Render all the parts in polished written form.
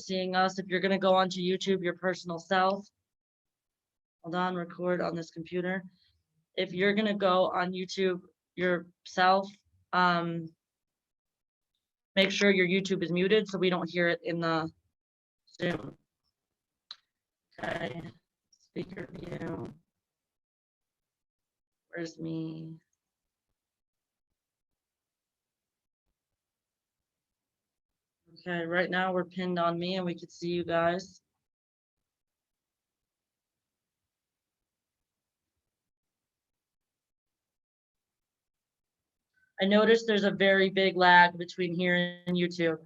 seeing us. If you're going to go onto YouTube, your personal self, hold on, record on this computer. If you're going to go on YouTube yourself, make sure your YouTube is muted so we don't hear it in the Zoom. Okay, speaker view. Where's me? Okay, right now we're pinned on me and we can see you guys. I noticed there's a very big lag between here and YouTube.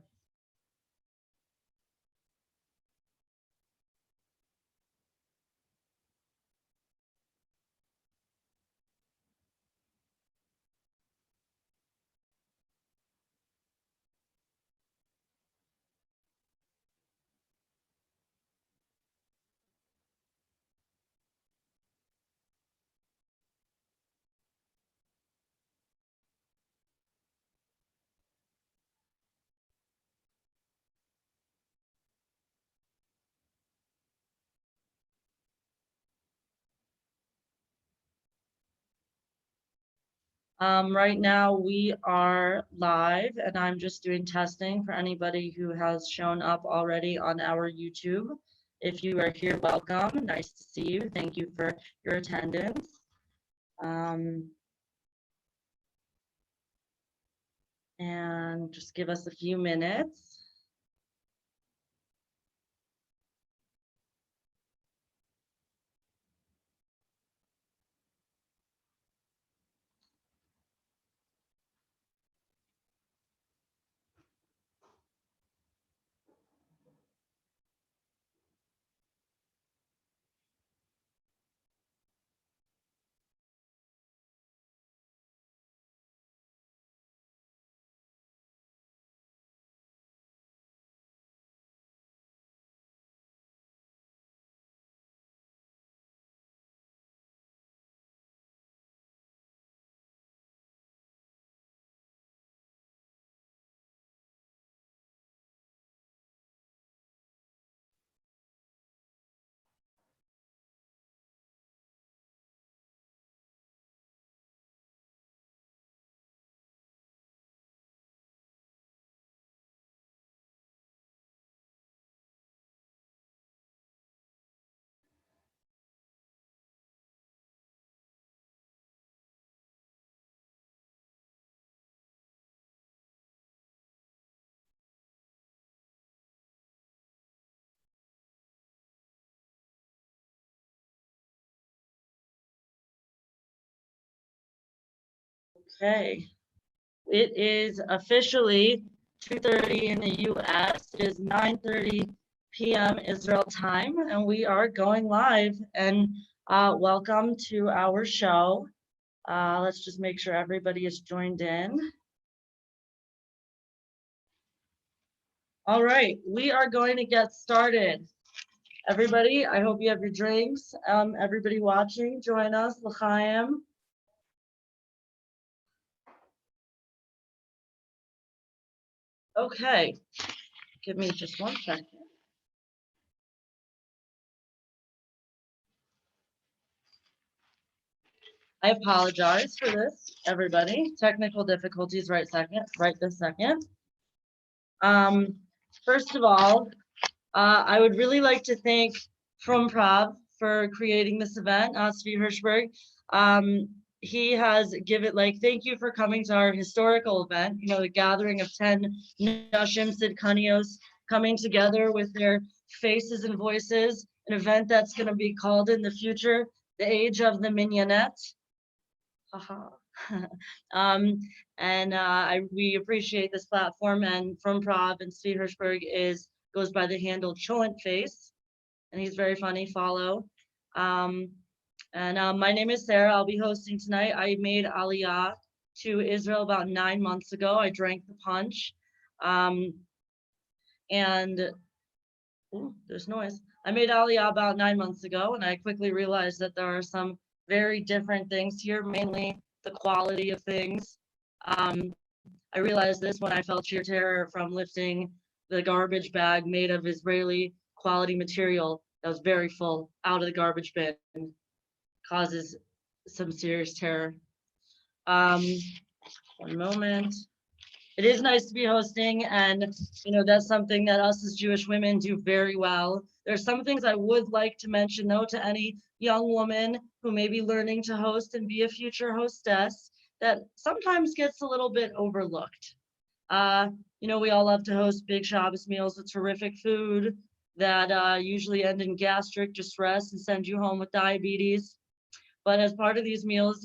Right now we are live and I'm just doing testing for anybody who has shown up already on our YouTube. If you are here, welcome. Nice to see you. Thank you for your attendance. And just give us a few minutes. Okay, it is officially 2:30 in the US. It is 9:30 p.m. Israel time, and we are going live. And welcome to our show. Let's just make sure everybody is joined in. All right, we are going to get started. Everybody, I hope you have your drinks. Everybody watching, join us. L'chaim. Okay, give me just 1 second. I apologize for this, everybody. Technical difficulties right this second. First of all, I would really like to thank FrumProv for creating this event, Zvi Hirschberg. He has given, thank you for coming to our historical event, you know, the gathering of 10 Nashim Sidkanios coming together with their faces and voices, an event that's going to be called in the future, the Age of the Mignonette. We appreciate this platform, and FrumProv and Zvi Hirschberg goes by the handle Cholent Face, and he's very funny. Follow. My name is Sarah. I'll be hosting tonight. I made Aliyah to Israel about 9 months ago. I drank the punch, there's noise. I made Aliyah about 9 months ago, and I quickly realized that there are some very different things here, mainly the quality of things. I realized this when I felt sheer terror from lifting the garbage bag made of Israeli quality material that was very full out of the garbage bin causes some serious terror. One moment. It is nice to be hosting, and that's something that us as Jewish women do very well. There's some things I would like to mention though to any young woman who may be learning to host and be a future hostess that sometimes gets a little bit overlooked. We all love to host big Shabbos meals with terrific food that usually end in gastric distress and send you home with diabetes. But as part of these meals,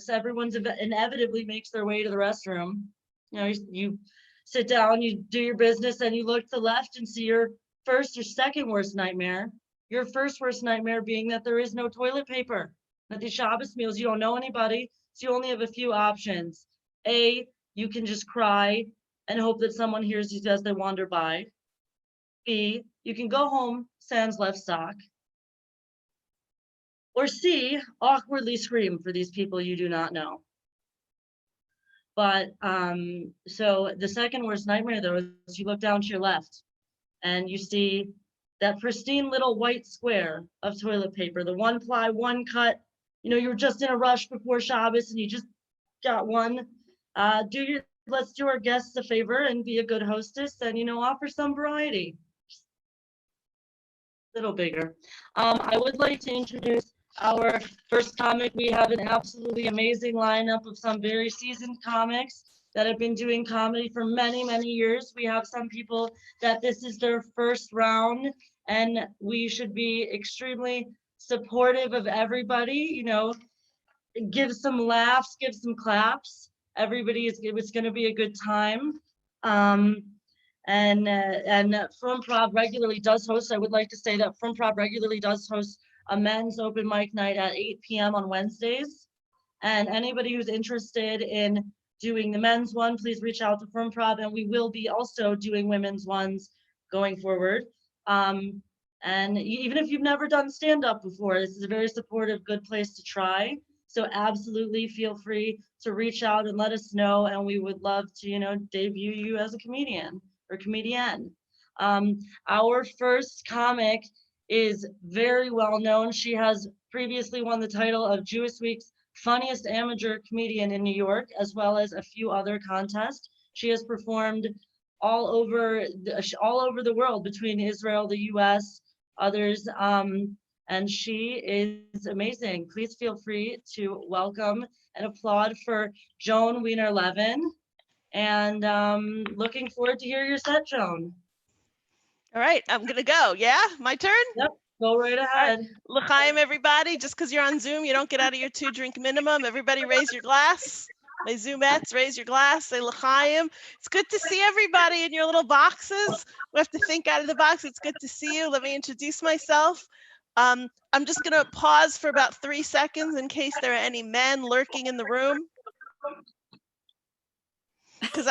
everyone's inevitably makes their way to the restroom. You sit down, you do your business, and you look to the left and see your first or second worst nightmare. Your first worst nightmare being that there is no toilet paper. At these Shabbos meals, you don't know anybody, so you only have a few options. A, you can just cry and hope that someone hears you as they wander by. B, you can go home sans left sock. Or C, awkwardly scream for these people you do not know. But so the second worst nightmare though is you look down to your left and you see that pristine little white square of toilet paper, the one ply, one cut. You were just in a rush before Shabbos and you just got one. Let's do our guests a favor and be a good hostess and offer some variety. A little bigger. I would like to introduce our first comic. We have an absolutely amazing lineup of some very seasoned comics that have been doing comedy for many, many years. We have some people that this is their first round, and we should be extremely supportive of everybody, give some laughs, give some claps. It was going to be a good time. And FrumProv regularly does host. I would like to say that FrumProv regularly does host a men's open mic night at 8 p.m. on Wednesdays. And anybody who's interested in doing the men's one, please reach out to FrumProv, and we will be also doing women's ones going forward. And even if you've never done stand-up before, this is a very supportive, good place to try. So absolutely feel free to reach out and let us know, and we would love to, debut you as a comedian or comedian. Our first comic is very well known. She has previously won the title of Jewish Week's funniest amateur comedian in New York, as well as a few other contests. She has performed all over the world, between Israel, the US, others, and she is amazing. Please feel free to welcome and applaud for Joan Weiner Levin. And looking forward to hear your set, Joan. All right, I'm gonna go. Yeah, my turn? Yep, go right ahead. Right. L'chaim, everybody. Just because you're on Zoom, you don't get out of your 2-drink minimum. Everybody raise your glass. My Zoomettes, raise your glass, say l'chaim. It's good to see everybody in your little boxes. We have to think out of the box. It's good to see you. Let me introduce myself. I'm just gonna pause for about 3 seconds in case there are any men lurking in the room. Because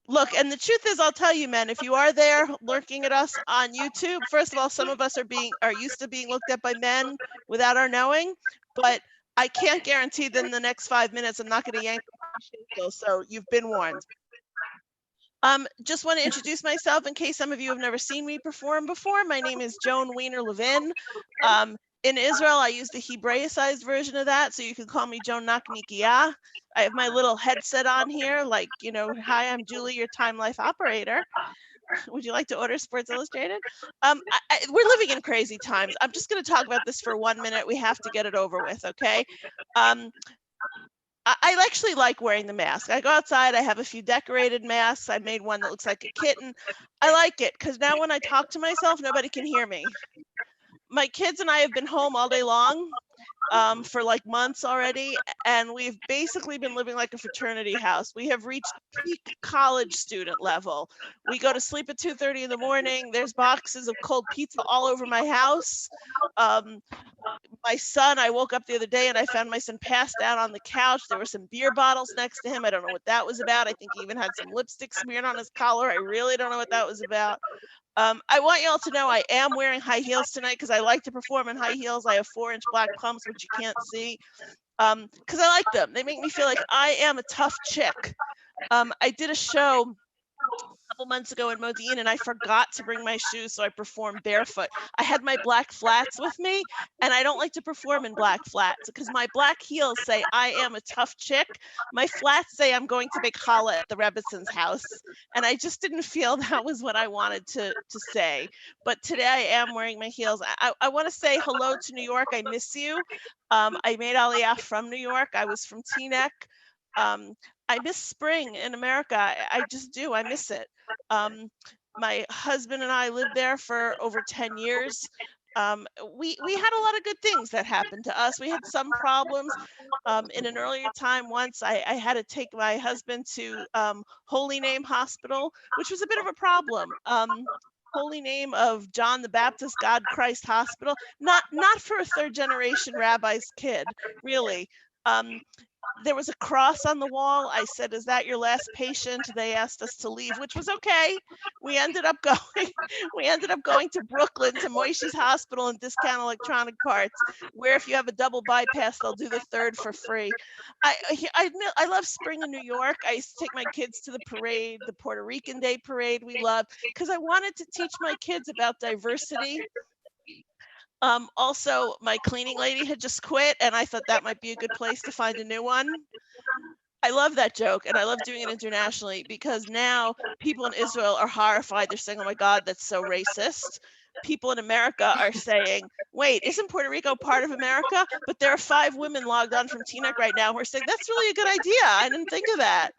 look, and the truth is, I'll tell you, men, if you are there lurking at us on YouTube, first of all, some of us are used to being looked at by men without our knowing, but I can't guarantee that in the next 5 minutes I'm not going to yank you, so you've been warned. Just want to introduce myself in case some of you have never seen me perform before. My name is Joan Weiner Levin. In Israel, I use the Hebraicized version of that, so you can call me Joan Naknikia. I have my little headset on here, like, hi, I'm Julie, your Time Life operator. Would you like to order Sports Illustrated? We're living in crazy times. I'm just going to talk about this for 1 minute. We have to get it over with, okay? I actually like wearing the mask. I go outside, I have a few decorated masks. I made one that looks like a kitten. I like it because now when I talk to myself, nobody can hear me. My kids and I have been home all day long for like months already, and we've basically been living like a fraternity house. We have reached peak college student level. We go to sleep at 2:30 in the morning. There's boxes of cold pizza all over my house. My son, I woke up the other day and I found my son passed out on the couch. There were some beer bottles next to him. I don't know what that was about. I think he even had some lipstick smeared on his collar. I really don't know what that was about. I want you all to know I am wearing high heels tonight because I like to perform in high heels. I have 4-inch black pumps, which you can't see, because I like them. They make me feel like I am a tough chick. I did a show couple months ago in Modine, and I forgot to bring my shoes, so I performed barefoot. I had my black flats with me, and I don't like to perform in black flats because my black heels say I am a tough chick. My flats say I'm going to make challah at the Rebbitzins' house, and I just didn't feel that was what I wanted to say. But today I am wearing my heels. I want to say hello to New York. I miss you. I made Aliyah from New York. I was from Teaneck. I miss spring in America. I just do. I miss it. My husband and I lived there for over 10 years. We had a lot of good things that happened to us. We had some problems. In an earlier time, once I had to take my husband to Holy Name Hospital, which was a bit of a problem. Holy Name of John the Baptist God Christ Hospital, not for a third generation rabbi's kid, really. There was a cross on the wall. I said, "Is that your last patient?" They asked us to leave, which was okay. We ended up going we ended up going to Brooklyn to Moishi's Hospital and Discount Electronic Parts, where if you have a double bypass, they'll do the third for free. I admit I love spring in New York. I used to take my kids to the parade, the Puerto Rican Day parade we loved, because I wanted to teach my kids about diversity. Also, my cleaning lady had just quit, and I thought that might be a good place to find a new one. I love that joke, and I love doing it internationally because now people in Israel are horrified. They're saying, "Oh my God, that's so racist." People in America are saying, "Wait, isn't Puerto Rico part of America?" But there are 5 women logged on from Teaneck right now who are saying, "That's really a good idea. I didn't think of that."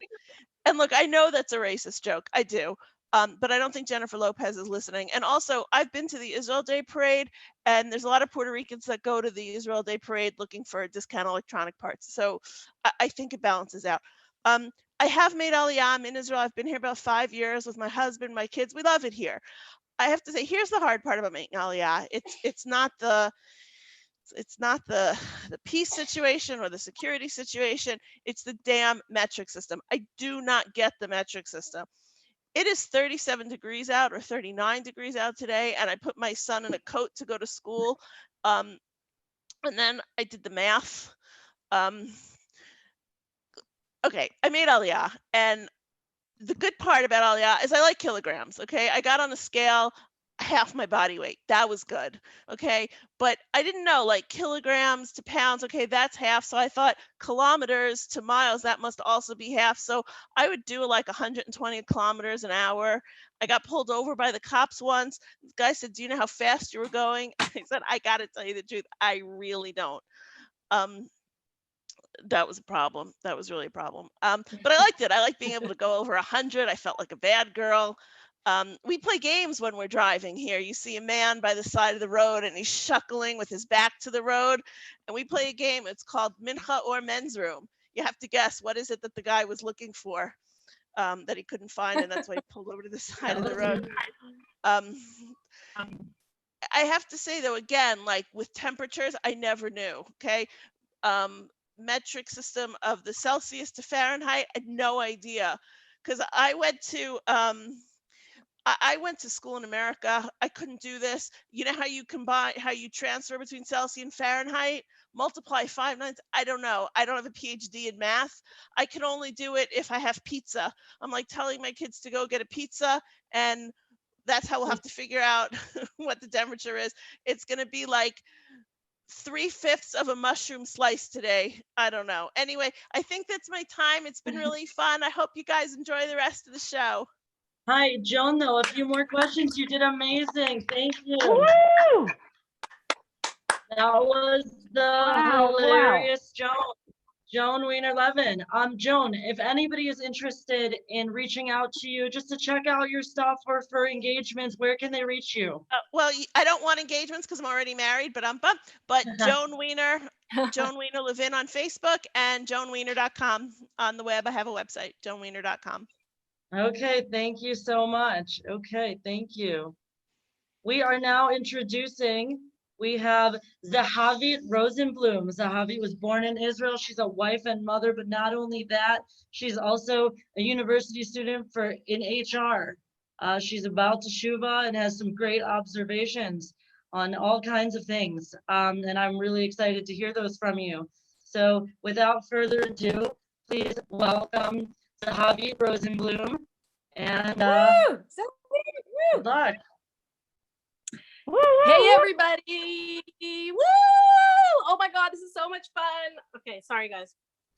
And look, I know that's a racist joke. I do. But I don't think Jennifer Lopez is listening. And also, I've been to the Israel Day Parade, and there's a lot of Puerto Ricans that go to the Israel Day Parade looking for discount electronic parts. So I think it balances out. I have made Aliyah. I'm in Israel. I've been here about 5 years with my husband, my kids. We love it here. I have to say, here's the hard part about making Aliyah. It's not the peace situation or the security situation. It's the damn metric system. I do not get the metric system. It is 37 degrees out or 39 degrees out today, and I put my son in a coat to go to school. And then I did the math. Okay, I made Aliyah, and the good part about Aliyah is I like kilograms. Okay, I got on a scale, half my body weight. That was good. Okay, but I didn't know like kilograms to pounds. Okay, that's half. So I thought kilometers to miles, that must also be half. So I would do like 120 kilometers an hour. I got pulled over by the cops once. The guy said, "Do you know how fast you were going?" I said, "I got to tell you the truth, I really don't." That was a problem. That was really a problem. But I liked it. I like being able to go over 100. I felt like a bad girl. We play games when we're driving here. You see a man by the side of the road and he's shuckling with his back to the road. And we play a game. It's called Mincha or Men's Room. You have to guess what is it that the guy was looking for that he couldn't find. And that's why he pulled over to the side of the road. I have to say, though, again, like with temperatures, I never knew. Okay. Metric system of the Celsius to Fahrenheit, I had no idea because I went to school in America. I couldn't do this. You know how you combine, how you transfer between Celsius and Fahrenheit, multiply 5 nines. I don't know. I don't have a PhD in math. I can only do it if I have pizza. I'm like telling my kids to go get a pizza, and that's how we'll have to figure out what the temperature is. It's going to be like 3/5 of a mushroom slice today. I don't know. Anyway, I think that's my time. It's been really fun. I hope you guys enjoy the rest of the show. Hi, Joan, though, a few more questions. You did amazing. Thank you. Woo! That was the Wow, hilarious Joan Weiner Levin. Joan, if anybody is interested in reaching out to you just to check out your stuff or for engagements, where can they reach you? Well, I don't want engagements because I'm already married, but Joan Weiner, Joan Weiner Levin on Facebook and joanweiner.com on the web. I have a website, joanweiner.com. Okay, thank you so much. Okay, thank you. We are now introducing, we have Zahavi Rosenbloom. Zahavi was born in Israel. She's a wife and mother, but not only that, she's also a university student in HR. She's about to teshuva and has some great observations on all kinds of things. And I'm really excited to hear those from you. So without further ado, please welcome Zahavi Rosenbloom. And Woo! good luck. Hey everybody! Woo! Oh my God, this is so much fun. Okay, sorry guys.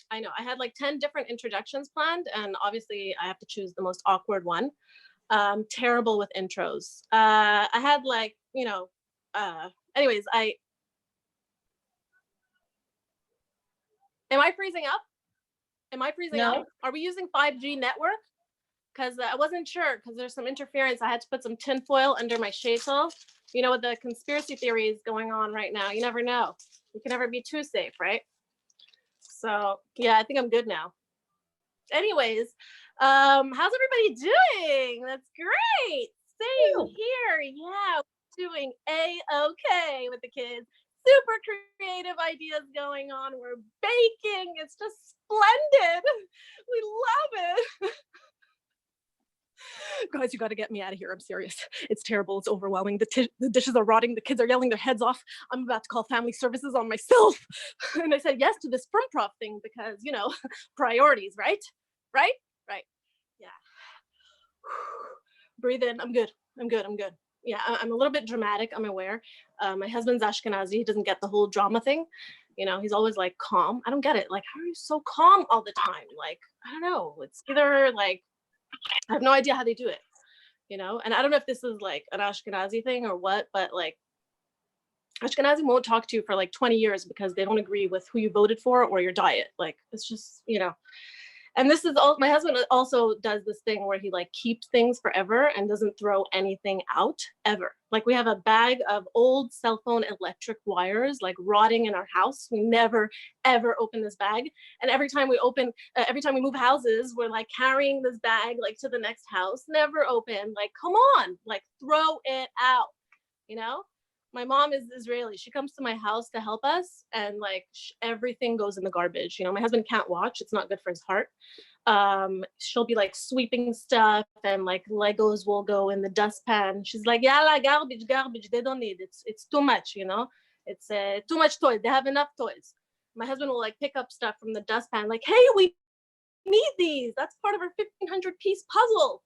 I know I had like 10 different introductions planned, and obviously I have to choose the most awkward one. Terrible with intros. I had like, anyways, am I freezing up? Am I freezing No. up? Are we using 5G network? Because I wasn't sure, because there's some interference. I had to put some tinfoil under my Schecter. You know, with the conspiracy theories going on right now, you never know. You can never be too safe, right? So yeah, I think I'm good now. Anyways, how's everybody doing? That's great. Same here. Yeah, doing A-okay with the kids. Super creative ideas going on. We're baking. It's just splendid. We love it. Guys, you got to get me out of here. I'm serious. It's terrible. It's overwhelming. The dishes are rotting. The kids are yelling their heads off. I'm about to call family services on myself. And I said yes to this FrumProv thing because, you know, priorities, right? Right? Right. Yeah. Breathe in. I'm good. I'm good. I'm good. Yeah, I'm a little bit dramatic. I'm aware. My husband's Ashkenazi. He doesn't get the whole drama thing. You know, he's always like calm. I don't get it. Like, how are you so calm all the time? Like, I don't know. It's either like, I have no idea how they do it, you know? And I don't know if this is like an Ashkenazi thing or what, but like Ashkenazi won't talk to you for like 20 years because they don't agree with who you voted for or your diet. Like, it's just, you know. And this is all, my husband also does this thing where he like keeps things forever and doesn't throw anything out ever. Like we have a bag of old cell phone electric wires like rotting in our house. We never, ever open this bag. And every time we move houses, we're like carrying this bag like to the next house, never open. Like, come on, like throw it out, you know? My mom is Israeli. She comes to my house to help us and like everything goes in the garbage. You know, my husband can't watch. It's not good for his heart. She'll be like sweeping stuff and like Legos will go in the dustpan. She's like, yalla, garbage. They don't need it. It's too much, you know? It's too much toys. They have enough toys. My husband will like pick up stuff from the dustpan like, hey, we need these. That's part of our 1,500 piece puzzle.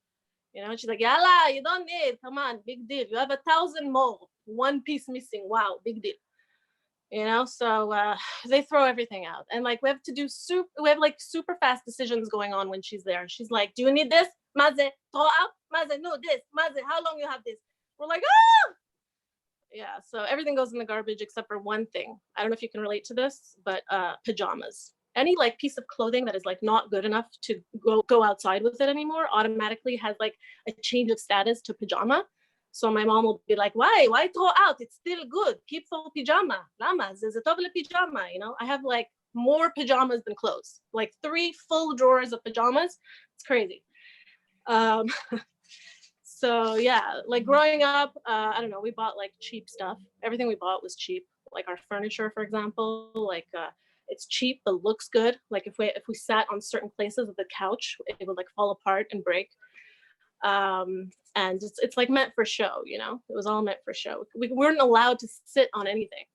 You know, she's like, yalla, you don't need, come on, big deal. You have 1,000 more, one piece missing. Wow, big deal. You know, so they throw everything out. And like, we have like super fast decisions going on when she's there. She's like, do you need this? Maze, throw out. Maze, no, this. Maze, how long you have this? We're like, ah! Yeah, so everything goes in the garbage except for one thing. I don't know if you can relate to this, but pajamas. Any like piece of clothing that is like not good enough to go outside with it anymore automatically has like a change of status to pajama. So my mom will be like, why throw out? It's still good. Keep for pajama. Lama, there's a double pajama. You know, I have like more pajamas than clothes, like 3 full drawers of pajamas. It's crazy. So yeah, like growing up, I don't know, we bought like cheap stuff. Everything we bought was cheap. Like our furniture, for example, like it's cheap but looks good. Like if we sat on certain places of the couch, it would like fall apart and break. And it's like meant for show, you know. It was all meant for show. We weren't allowed to sit on anything.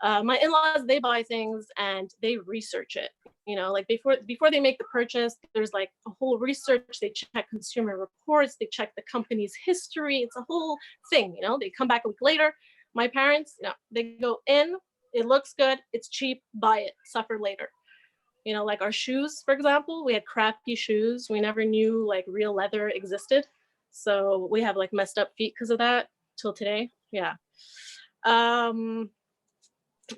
My in-laws, they buy things and they research it. You know, like before they make the purchase, there's like a whole research. They check consumer reports. They check the company's history. It's a whole thing. You know, they come back a week later. My parents, you know, they go in. It looks good. It's cheap. Buy it. Suffer later. You know, like our shoes, for example, we had crappy shoes. We never knew like real leather existed. So we have like messed up feet because of that till today. Yeah.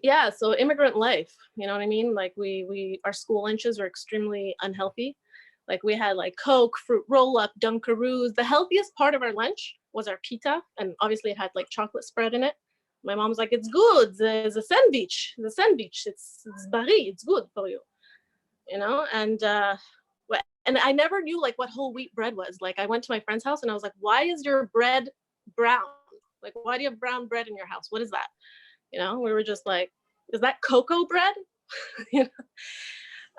Yeah, so immigrant life, you know what I mean? Like our school lunches were extremely unhealthy. Like we had like Coke, fruit roll-up, Dunkaroos. The healthiest part of our lunch was our pita. And obviously it had like chocolate spread in it. My mom's like, it's good. It's a sandwich. It's bari. It's good for you. You know, and I never knew like what whole wheat bread was. Like I went to my friend's house and I was like, why is your bread brown? Like, why do you have brown bread in your house? What is that? You know, we were just like, is that cocoa bread? You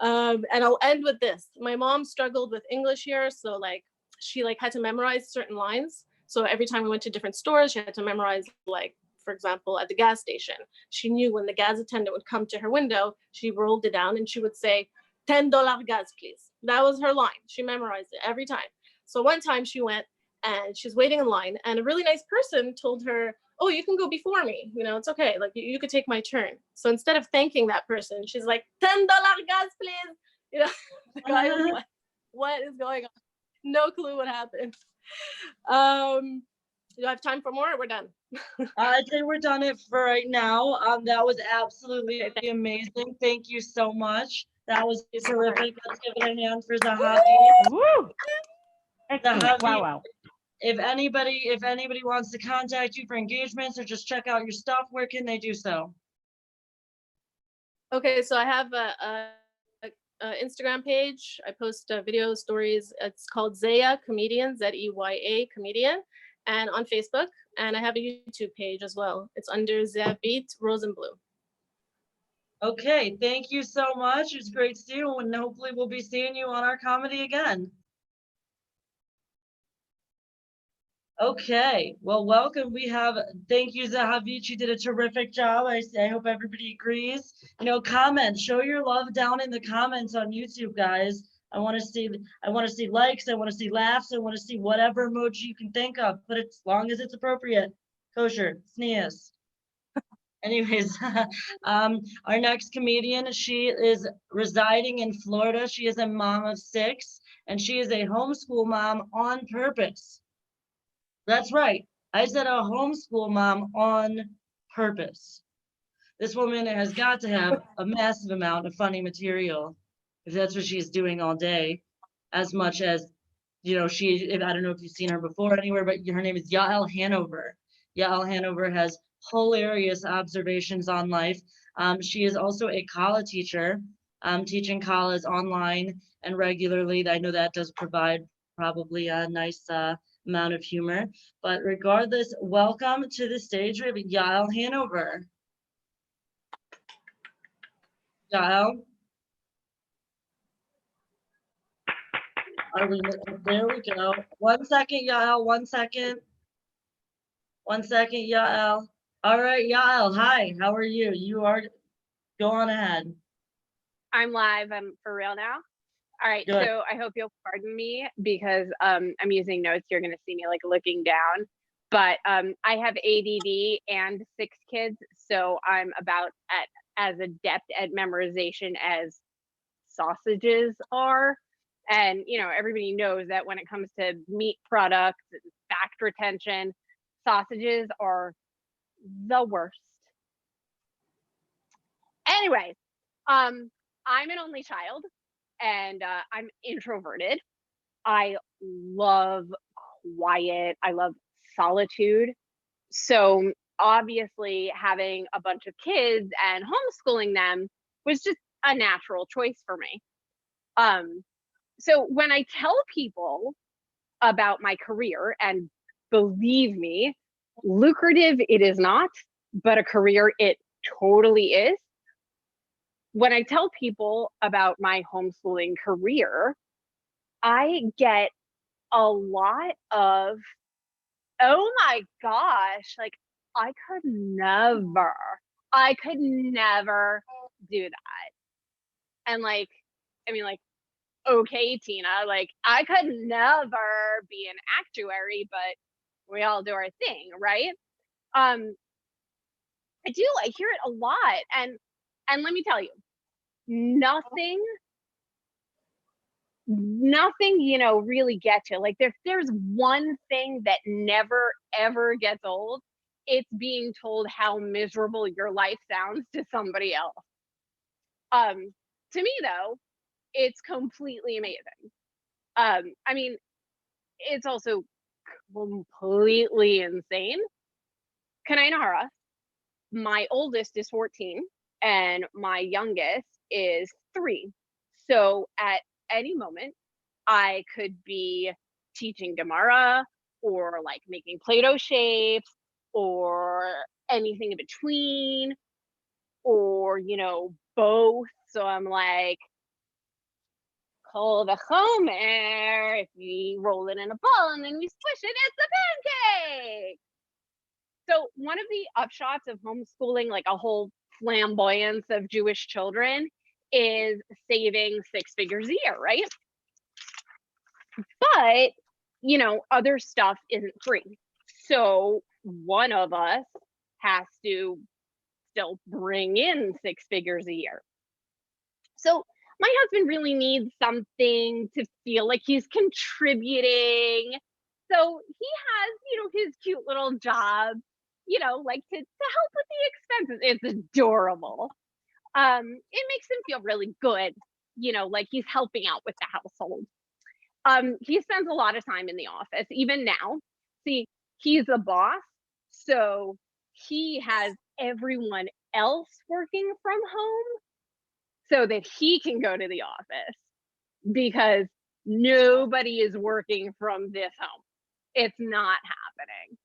know? And I'll end with this. My mom struggled with English here. So like, she like had to memorize certain lines. So every time we went to different stores, she had to memorize, like, for example, at the gas station, she knew when the gas attendant would come to her window, she rolled it down and she would say, $10 gas, please. That was her line. She memorized it every time. So one time she went and she's waiting in line, and a really nice person told her, oh, you can go before me. You know, it's okay. Like you could take my turn. So instead of thanking that person, she's like, $10 gas, please. You know, the guy was like, what is going on? No clue what happened. Do I have time for more? Or we're done. I think we're done it for right now. That was absolutely amazing. Thank you so much. That was terrific. Let's give it a hand for Zahavi. Woo! Excellent. Zahavi, Wow. if anybody wants to contact you for engagements or just check out your stuff, where can they do so? Okay, so I have a Instagram page. I post video stories. It's called Zeya Comedian, Zeya Comedian, and on Facebook. And I have a YouTube page as well. It's under Zahavi Rosenbloom. Okay, thank you so much. It's great to see you, and hopefully we'll be seeing you on our comedy again. Okay, well, welcome. Thank you, Zahavi. You did a terrific job. I hope everybody agrees. You know, comment, show your love down in the comments on YouTube, guys. I want to see likes. I want to see laughs. I want to see whatever emoji you can think of. Put it as long as it's appropriate. Kosher, sneeze. Anyways, our next comedian, she is residing in Florida. She is a mom of 6, and she is a homeschool mom on purpose. That's right. I said a homeschool mom on purpose. This woman has got to have a massive amount of funny material if that's what she's doing all day, as much as, you know, I don't know if you've seen her before anywhere, but her name is Yael Hanover. Yael Hanover has hilarious observations on life. She is also a college teacher, teaching college online and regularly. I know that does provide probably a nice amount of humor, but regardless, welcome to the stage. We have Yael Hanover. Yael? There we go. 1 second, Yael, 1 second. 1 second, Yael. All right, Yael, hi, how are you? Go on ahead. I'm live. I'm for real now. All right. Good. So I hope you'll pardon me because I'm using notes. You're going to see me like looking down, but I have ADD and 6 kids. So I'm about as adept at memorization as sausages are. And, you know, everybody knows that when it comes to meat products, fact retention, sausages are the worst. Anyways, I'm an only child and I'm introverted. I love quiet. I love solitude. So obviously having a bunch of kids and homeschooling them was just a natural choice for me. So when I tell people about my career, and believe me, lucrative it is not, but a career it totally is. When I tell people about my homeschooling career, I get a lot of, oh my gosh, like I could never do that. And like, I mean, like, okay, Tina, like I could never be an actuary, but we all do our thing, right? I hear it a lot. And let me tell you, nothing, you know, really gets you. Like there's one thing that never ever gets old. It's being told how miserable your life sounds to somebody else. To me though, it's completely amazing. I mean, it's also completely insane. Kanai, my oldest is 14 and my youngest is 3. So at any moment, I could be teaching Damara or like making Play-Doh shapes or anything in between, or, you know, both. So I'm like, call the homer, if we roll it in a ball and then we squish it, it's a pancake. So one of the upshots of homeschooling, like a whole flamboyance of Jewish children, is saving 6 figures a year, right? But you know, other stuff isn't free. So one of us has to still bring in 6 figures a year. So my husband really needs something to feel like he's contributing. So he has, you know, his cute little job, you know, like to help with the expenses. It's adorable. It makes him feel really good, you know, like he's helping out with the household. He spends a lot of time in the office, even now. See, he's a boss, so he has everyone else working from home so that he can go to the office, because nobody is working from this home. It's not happening.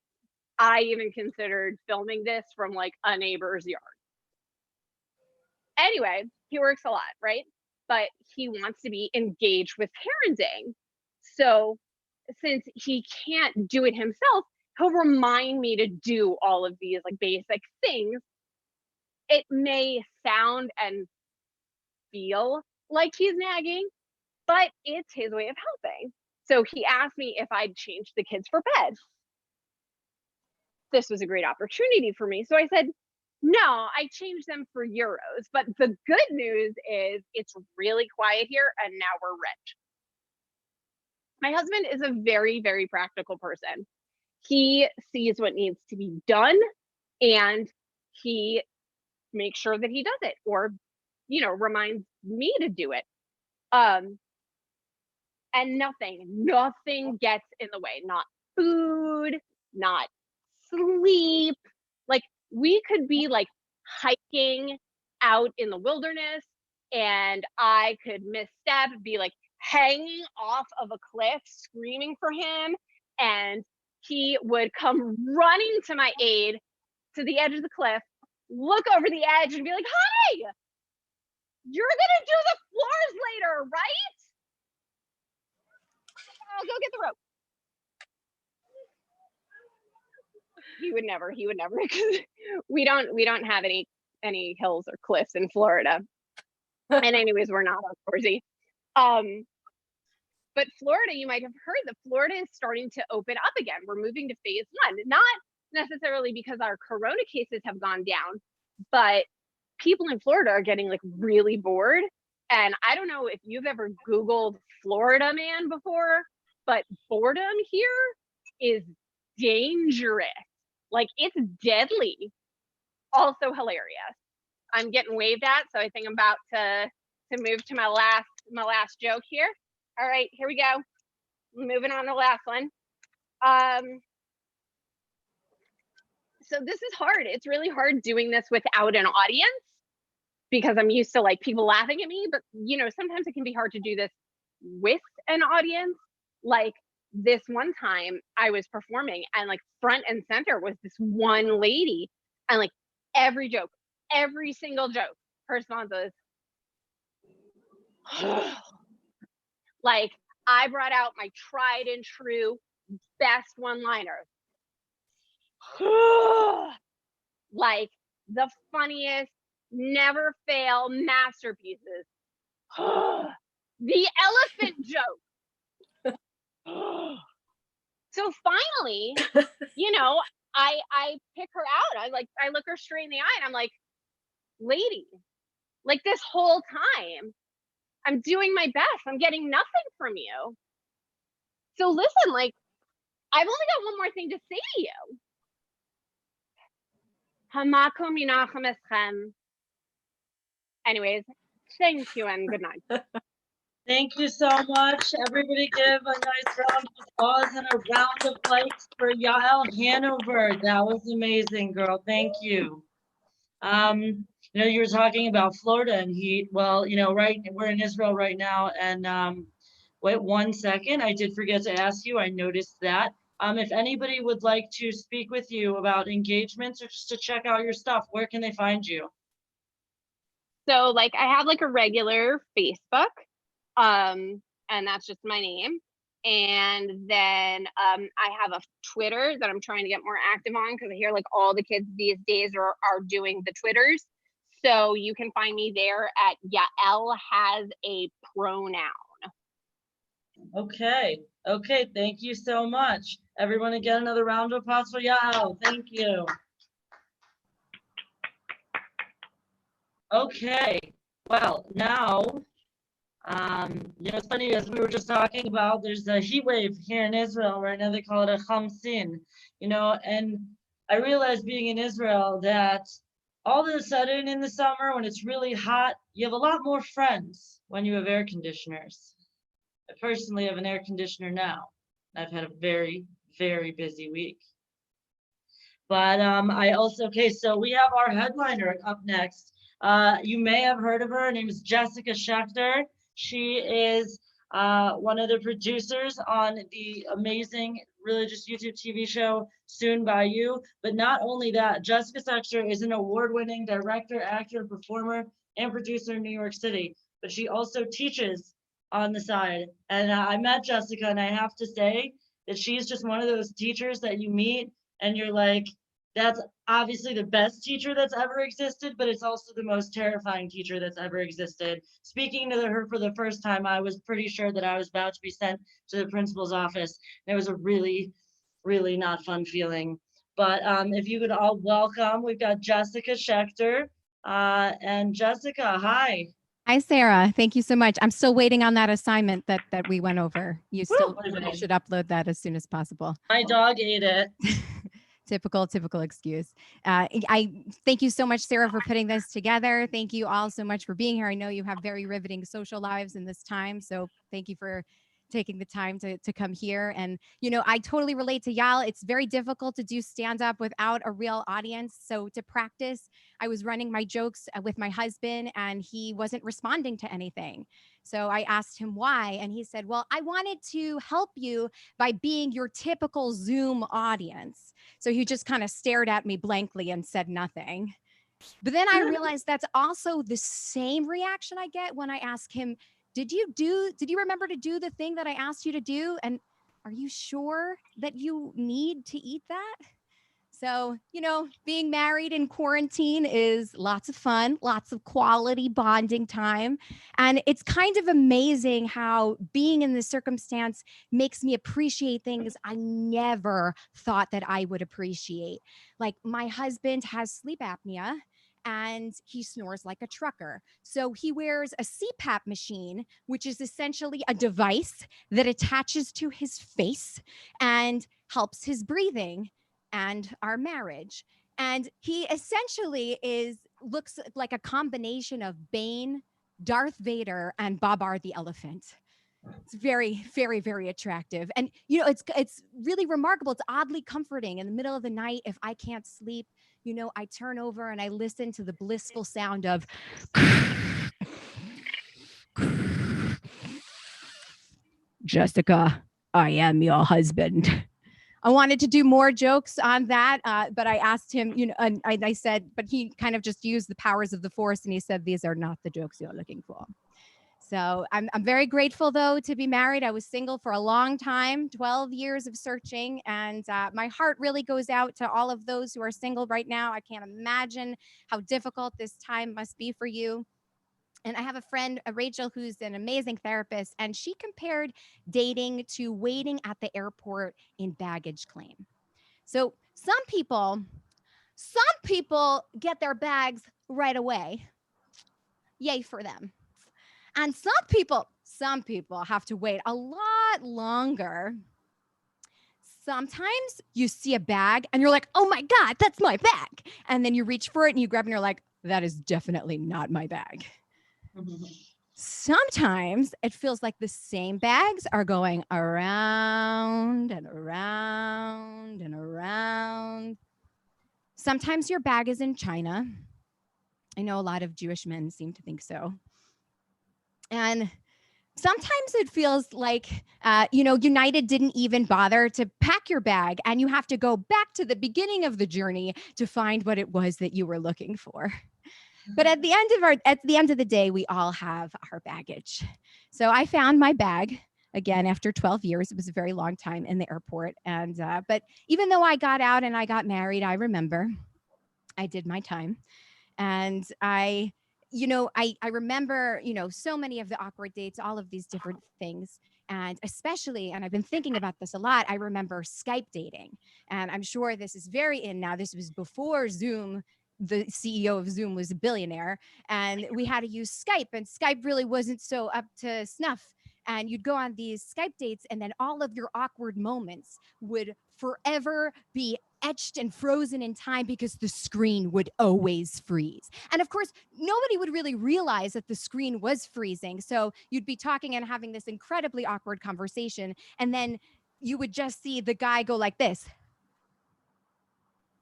I even considered filming this from like a neighbor's yard. Anyway, he works a lot, right? But he wants to be engaged with parenting. So since he can't do it himself, he'll remind me to do all of these like basic things. It may sound and feel like he's nagging, but it's his way of helping. So he asked me if I'd change the kids for bed. This was a great opportunity for me. So I said, no, I changed them for euros. But the good news is it's really quiet here and now we're rich. My husband is a very, very practical person. He sees what needs to be done and he makes sure that he does it, or, you know, reminds me to do it. And nothing gets in the way, not food, not sleep. Like we could be like hiking out in the wilderness and I could misstep, be like hanging off of a cliff, screaming for him. And he would come running to my aid to the edge of the cliff, look over the edge and be like, "Hi, you're gonna do the floors later, right? I'll go get the rope." He would never, because we don't have any hills or cliffs in Florida. And anyways, we're not outdoorsy. But Florida, you might have heard that Florida is starting to open up again. We're moving to phase 1, not necessarily because our corona cases have gone down, but people in Florida are getting like really bored. And I don't know if you've ever Googled Florida man before, but boredom here is dangerous. Like it's deadly. Also hilarious. I'm getting waved at, so I think I'm about to move to my last joke here. All right, here we go. Moving on to the last one. So this is hard. It's really hard doing this without an audience because I'm used to like people laughing at me, but you know, sometimes it can be hard to do this with an audience. Like this one time I was performing and like front and center was this one lady, and like every single joke, her response was, like I brought out my tried and true best one-liner. Like the funniest, never fail masterpieces. The elephant joke. So finally, you know, I pick her out. I look her straight in the eye and I'm like, lady, like this whole time I'm doing my best. I'm getting nothing from you. So listen, like I've only got one more thing to say to you. Hamakom minachem eschem. Anyways, thank you and good night. Thank you so much. Everybody give a nice round of applause and a round of likes for Yael Hanover. That was amazing, girl. Thank you. You know, you were talking about Florida and heat. Well, you know, we're in Israel right now, and wait 1 second. I did forget to ask you. I noticed that. If anybody would like to speak with you about engagements or just to check out your stuff, where can they find you? So like I have like a regular Facebook, and that's just my name. And then I have a Twitter that I'm trying to get more active on because I hear like all the kids these days are doing the Twitters. So you can find me there at Yael has a pronoun. Okay. Okay. Thank you so much. Everyone again, another round of applause for Yael. Thank you. Okay. Well, now, it's funny, as we were just talking about, there's a heat wave here in Israel right now. They call it a Hamsin, and I realized being in Israel that all of a sudden in the summer when it's really hot, you have a lot more friends when you have air conditioners. I personally have an air conditioner now. I've had a very, very busy week. But I also, okay, so we have our headliner up next. You may have heard of her. Her name is Jessica Schecter. She is one of the producers on the amazing religious YouTube TV show Soon by You. But not only that, Jessica Schecter is an award-winning director, actor, performer, and producer in New York City. But she also teaches on the side. And I met Jessica, and I have to say that she's just one of those teachers that you meet and you're like, that's obviously the best teacher that's ever existed, but it's also the most terrifying teacher that's ever existed. Speaking to her for the first time, I was pretty sure that I was about to be sent to the principal's office. And it was a really, really not fun feeling. But if you could all welcome, we've got Jessica Schecter. And Jessica, hi. Hi, Sarah. Thank you so much. I'm still waiting on that assignment that we went over. You should upload that as soon as possible. My dog ate it. Typical excuse. I thank you so much, Sarah, for putting this together. Thank you all so much for being here. I know you have very riveting social lives in this time, so thank you for taking the time to come here. And, I totally relate to Yael. It's very difficult to do stand-up without a real audience. So to practice, I was running my jokes with my husband and he wasn't responding to anything. So I asked him why. And he said, well, I wanted to help you by being your typical Zoom audience. So he just kind of stared at me blankly and said nothing. But then I realized that's also the same reaction I get when I ask him, did you remember to do the thing that I asked you to do? And are you sure that you need to eat that? So, being married in quarantine is lots of fun, lots of quality bonding time. And it's kind of amazing how being in this circumstance makes me appreciate things I never thought that I would appreciate. Like my husband has sleep apnea and he snores like a trucker. So he wears a CPAP machine, which is essentially a device that attaches to his face and helps his breathing and our marriage. And he essentially looks like a combination of Bane, Darth Vader, and Babar the elephant. It's very, very, very attractive. And, it's really remarkable. It's oddly comforting. In the middle of the night, if I can't sleep, I turn over and I listen to the blissful sound of Jessica, I am your husband. I wanted to do more jokes on that, but I asked him, and I said, but he kind of just used the powers of the force and he said, these are not the jokes you're looking for. So I'm very grateful, though, to be married. I was single for a long time, 12 years of searching. And my heart really goes out to all of those who are single right now. I can't imagine how difficult this time must be for you. And I have a friend, Rachel, who's an amazing therapist, and she compared dating to waiting at the airport in baggage claim. So some people get their bags right away. Yay for them. And some people have to wait a lot longer. Sometimes you see a bag and you're like, oh my God, that's my bag. And then you reach for it and you grab it and you're like, that is definitely not my bag. Sometimes it feels like the same bags are going around and around and around. Sometimes your bag is in China. I know a lot of Jewish men seem to think so. And sometimes it feels like, United didn't even bother to pack your bag and you have to go back to the beginning of the journey to find what it was that you were looking for. But at the end of the day, we all have our baggage. So I found my bag again after 12 years. It was a very long time in the airport. And but even though I got out and I got married, I remember I did my time. And I you know, I remember, you know, so many of the awkward dates, all of these different things. And especially, and I've been thinking about this a lot, I remember Skype dating. And I'm sure this is very in now. This was before Zoom. The CEO of Zoom was a billionaire, and we had to use Skype, and Skype really wasn't so up to snuff. And you'd go on these Skype dates, and then all of your awkward moments would forever be etched and frozen in time because the screen would always freeze. And of course, nobody would really realize that the screen was freezing. So you'd be talking and having this incredibly awkward conversation, and then you would just see the guy go like this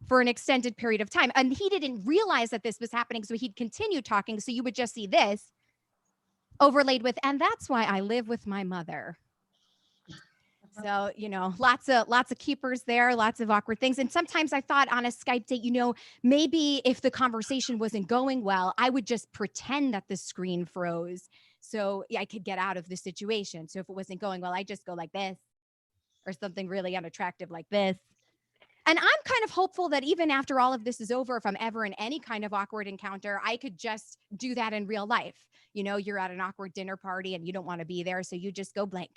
for an extended period of time. And he didn't realize that this was happening, so he'd continue talking. So you would just see this overlaid with, and that's why I live with my mother. So, you know, lots of keepers there, lots of awkward things. And sometimes I thought on a Skype date, you know, maybe if the conversation wasn't going well, I would just pretend that the screen froze so I could get out of the situation. So if it wasn't going well, I just go like this, or something really unattractive like this. And I'm kind of hopeful that even after all of this is over, if I'm ever in any kind of awkward encounter, I could just do that in real life. You know, you're at an awkward dinner party and you don't want to be there, so you just go blank.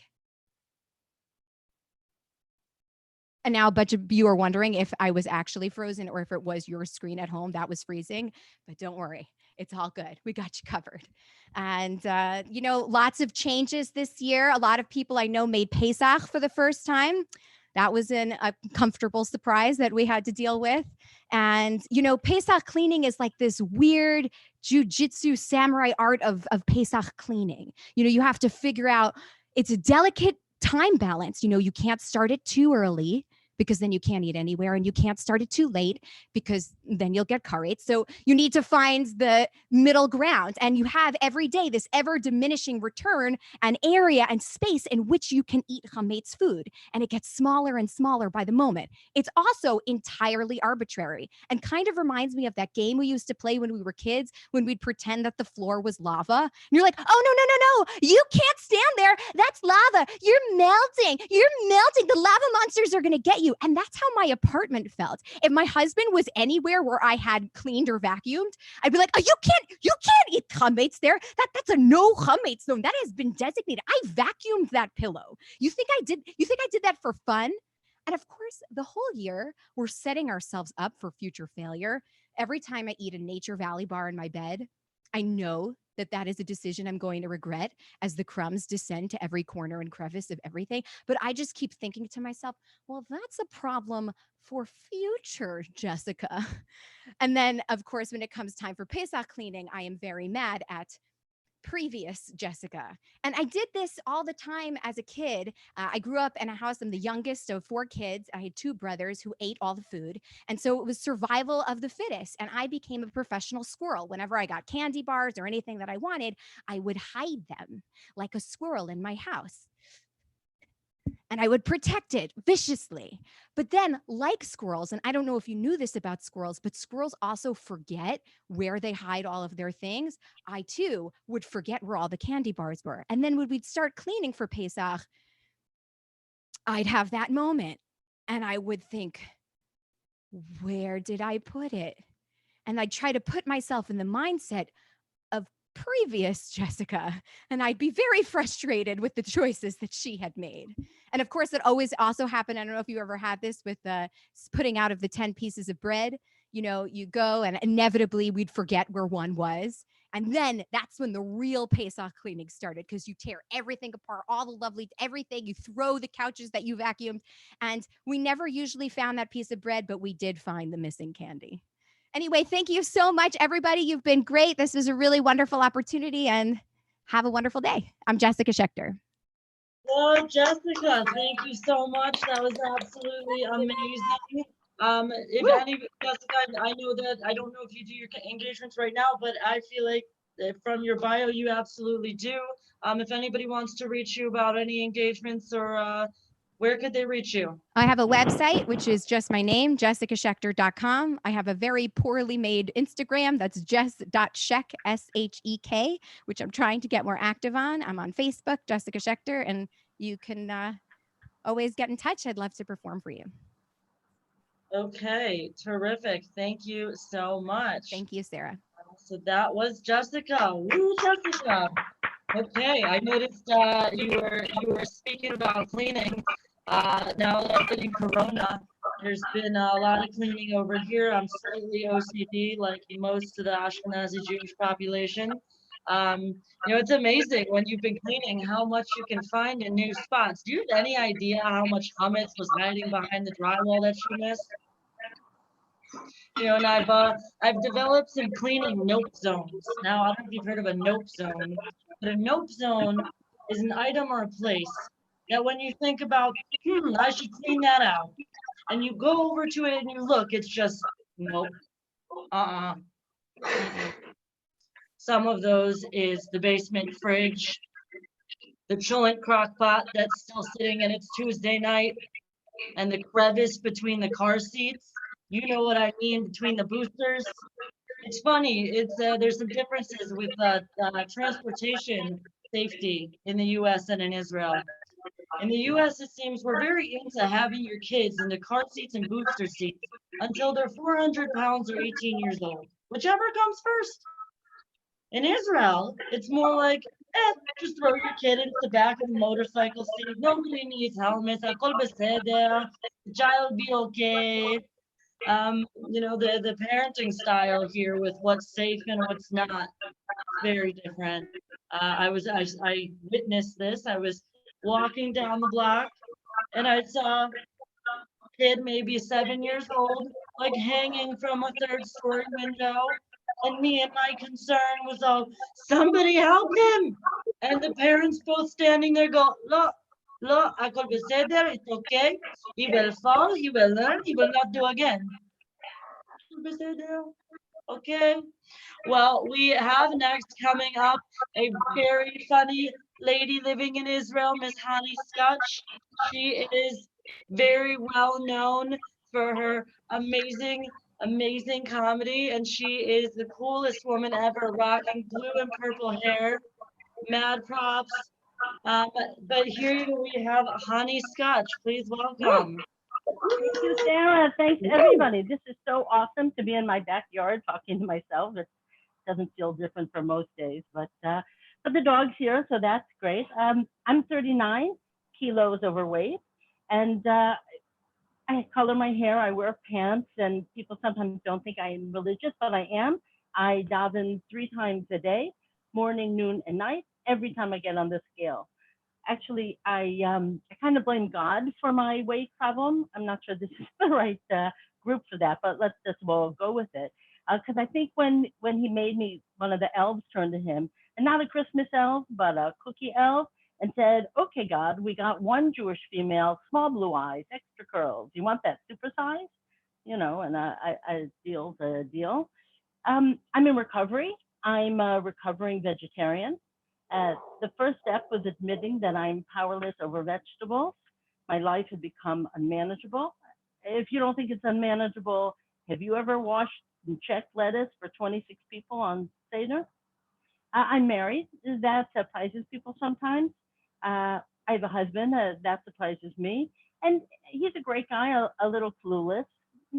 And now a bunch of you are wondering if I was actually frozen or if it was your screen at home that was freezing. But don't worry, it's all good. We got you covered. And, you know, lots of changes this year. A lot of people I know made Pesach for the first time. That was a comfortable surprise that we had to deal with. And, you know, Pesach cleaning is like this weird jujitsu samurai art of Pesach cleaning. You know, you have to figure out, it's a delicate time balance. You know, you can't start it too early because then you can't eat anywhere, and you can't start it too late because then you'll get karetz. So you need to find the middle ground, and you have every day this ever diminishing return and area and space in which you can eat chametz food, and it gets smaller and smaller by the moment. It's also entirely arbitrary and kind of reminds me of that game we used to play when we were kids, when we'd pretend that the floor was lava. And you're like, oh, no, you can't stand there. That's lava. You're melting. The lava monsters are going to get you. And that's how my apartment felt. If my husband was anywhere where I had cleaned or vacuumed, I'd be like, oh, you can't eat chametz there. That's a no chametz zone. That has been designated. I vacuumed that pillow. You think I did that for fun? And of course, the whole year, we're setting ourselves up for future failure. Every time I eat a Nature Valley bar in my bed, I know that is a decision I'm going to regret as the crumbs descend to every corner and crevice of everything. But I just keep thinking to myself, well, that's a problem for future Jessica. And then, of course, when it comes time for Pesach cleaning, I am very mad at previous Jessica. And I did this all the time as a kid. I grew up in a house. I'm the youngest of 4 kids. I had 2 brothers who ate all the food. And so it was survival of the fittest. And I became a professional squirrel. Whenever I got candy bars or anything that I wanted, I would hide them like a squirrel in my house. And I would protect it viciously. But then, like squirrels, and I don't know if you knew this about squirrels, but squirrels also forget where they hide all of their things. I, too, would forget where all the candy bars were. And then when we'd start cleaning for Pesach, I'd have that moment. And I would think, where did I put it? And I'd try to put myself in the mindset of previous Jessica, and I'd be very frustrated with the choices that she had made. And of course, it always also happened. I don't know if you ever had this with putting out of the 10 pieces of bread. You know, you go and inevitably we'd forget where one was. And then that's when the real Pesach cleaning started, because you tear everything apart, all the lovely, everything. You throw the couches that you vacuumed. And we never usually found that piece of bread, but we did find the missing candy. Anyway, thank you so much, everybody. You've been great. This was a really wonderful opportunity, and have a wonderful day. I'm Jessica Schecter. Oh, Jessica, thank you so much. That was absolutely amazing. Jessica, I know that, I don't know if you do your engagements right now, but I feel like from your bio, you absolutely do. If anybody wants to reach you about any engagements, or where could they reach you? I have a website, which is just my name, jessicaschecter.com. I have a very poorly made Instagram. That's jess.sheck, S-H-E-K, which I'm trying to get more active on. I'm on Facebook, Jessica Schecter, and you can always get in touch. I'd love to perform for you. Okay, terrific. Thank you so much. Thank you, Sarah. So that was Jessica. Woo, Jessica. Okay, I noticed you were speaking about cleaning. Now that I've been in Corona, there's been a lot of cleaning over here. I'm slightly OCD, like most of the Ashkenazi Jewish population. It's amazing when you've been cleaning how much you can find in new spots. Do you have any idea how much hummus was hiding behind the drywall that you missed? And I've developed some cleaning nope zones. Now, I don't know if you've heard of a nope zone, but a nope zone is an item or a place that when you think about, I should clean that out, and you go over to it and you look, it's just nope. Mm-mm. Some of those is the basement fridge, the chillin' crock pot that's still sitting in its Tuesday night, and the crevice between the car seats. You know what I mean, between the boosters. It's funny. There's some differences with transportation safety in the U.S. and in Israel. In the U.S., it seems we're very into having your kids in the car seats and booster seats until they're 400 pounds or 18 years old, whichever comes first. In Israel, it's more like, just throw your kid into the back of the motorcycle seat. Nobody needs helmets. Akol beseder. The child will be okay. The parenting style here with what's safe and what's not, very different. I witnessed this. I was walking down the block and I saw a kid, maybe 7 years old, like hanging from a third-story window. And me and my concern was, somebody help him. And the parents both standing there go, look, I could be said there, it's okay. He will fall, he will learn, he will not do again. Okay. Well, we have next coming up a very funny lady living in Israel, Miss Hani Scotch. She is very well known for her amazing comedy, and she is the coolest woman ever, rocking blue and purple hair. Mad props. But here we have Hani Scotch. Please welcome. Thank you, Sarah. Thanks, everybody. This is so awesome to be in my backyard talking to myself. It doesn't feel different from most days, but the dog's here, so that's great. I'm 39 kilos overweight, and I color my hair. I wear pants, and people sometimes don't think I am religious, but I am. I daven 3 times a day, morning, noon, and night, every time I get on the scale. Actually, I kind of blame God for my weight problem. I'm not sure this is the right group for that, but let's just go with it. Because I think when he made me, one of the elves turned to him, and not a Christmas elf, but a cookie elf, and said, "Okay, God, we got one Jewish female, small blue eyes, extra curls. You want that supersize?" And I deal's a deal. I'm in recovery. I'm a recovering vegetarian. The first step was admitting that I'm powerless over vegetables. My life had become unmanageable. If you don't think it's unmanageable, have you ever washed and checked lettuce for 26 people on Seder? I'm married. That surprises people sometimes. I have a husband. That surprises me. And he's a great guy, a little clueless.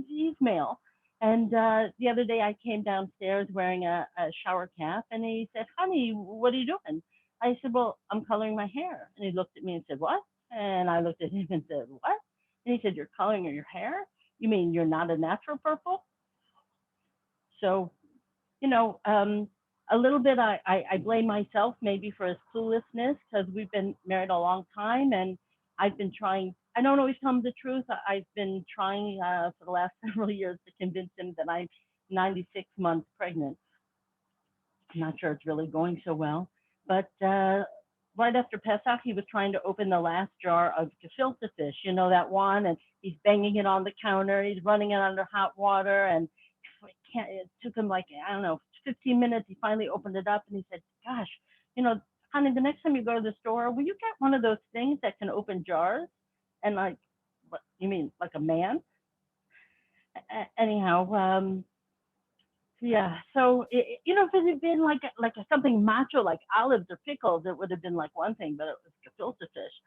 He's male. And the other day I came downstairs wearing a shower cap, and he said, "Honey, what are you doing?" I said, "Well, I'm coloring my hair." And he looked at me and said, "What?" And I looked at him and said, "What?" And he said, "You're coloring your hair? You mean you're not a natural purple?" So, a little bit I blame myself maybe for his cluelessness, because we've been married a long time, and I've been trying. I don't always tell him the truth. I've been trying for the last several years to convince him that I'm 96 months pregnant. I'm not sure it's really going so well. But right after Pesach, he was trying to open the last jar of gefilte fish, that one, and he's banging it on the counter. He's running it under hot water, and it took him 15 minutes. He finally opened it up, and he said, "Gosh, honey, the next time you go to the store, will you get one of those things that can open jars?" And like, "What, you mean like a man?" Anyhow, yeah. So if it had been like something macho like olives or pickles, it would have been like one thing, but it was gefilte fish.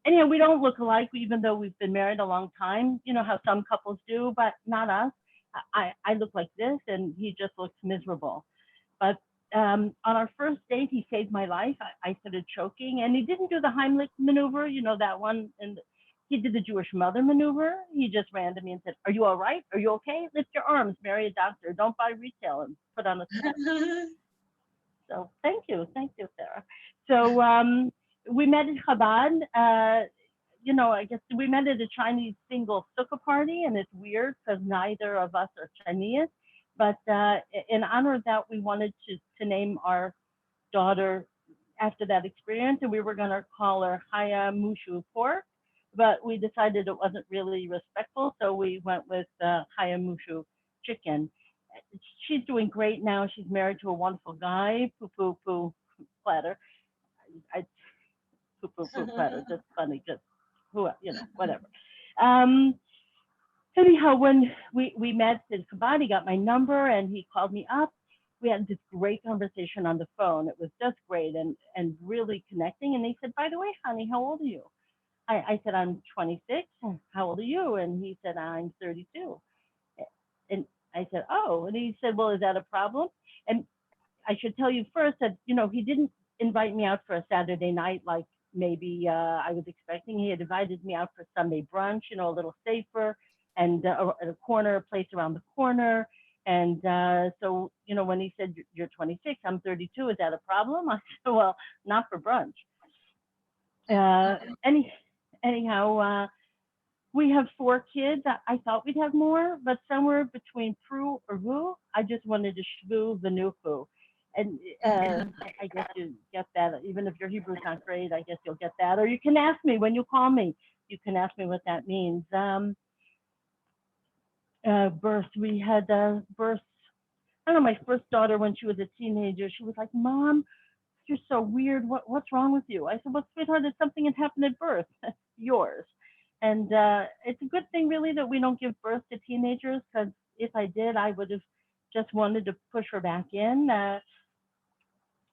Anyhow, we don't look alike, even though we've been married a long time. You know how some couples do, but not us. I look like this, and he just looks miserable. But on our first date, he saved my life. I started choking, and he didn't do the Heimlich maneuver, you know, that one. And he did the Jewish mother maneuver. He just ran to me and said, "Are you all right? Are you okay? Lift your arms, marry a doctor. Don't buy retail and put on a sweat." So thank you, Sarah. So we met at Chabad. You know, I guess we met at a Chinese single sukkah party, and it's weird because neither of us are Chinese. But in honor of that, we wanted to name our daughter after that experience, and we were going to call her Haya Mushu Pork, but we decided it wasn't really respectful, so we went with Haya Mushu Chicken. She's doing great now. She's married to a wonderful guy. Poo poo poo platter. Poo poo poo platter. Just funny. Just who, you know, whatever. Anyhow, when we met in Chabad, he got my number and he called me up. We had this great conversation on the phone. It was just great and really connecting. And he said, "By the way, honey, how old are you?" I said, "I'm 26. How old are you?" And he said, "I'm 32. And I said, "Oh." And he said, "Well, is that a problem?" And I should tell you first that, you know, he didn't invite me out for a Saturday night like maybe I was expecting. He had invited me out for Sunday brunch, you know, a little safer, and at a place around the corner. And so, you know, when he said, "You're 26, I'm 32, is that a problem?" I said, "Well, not for brunch." Anyhow, we have 4 kids. I thought we'd have more, but somewhere between Pru or Vu, I just wanted to shvu v'nufu. And I guess you get that. Even if your Hebrew's not great, I guess you'll get that. Or you can ask me when you call me. You can ask me what that means. Birth. We had birth. I don't know, my first daughter, when she was a teenager, she was like, "Mom, you're so weird. What's wrong with you?" I said, "Well, sweetheart, it's something that happened at birth. Yours." And it's a good thing, really, that we don't give birth to teenagers, because if I did, I would have just wanted to push her back in.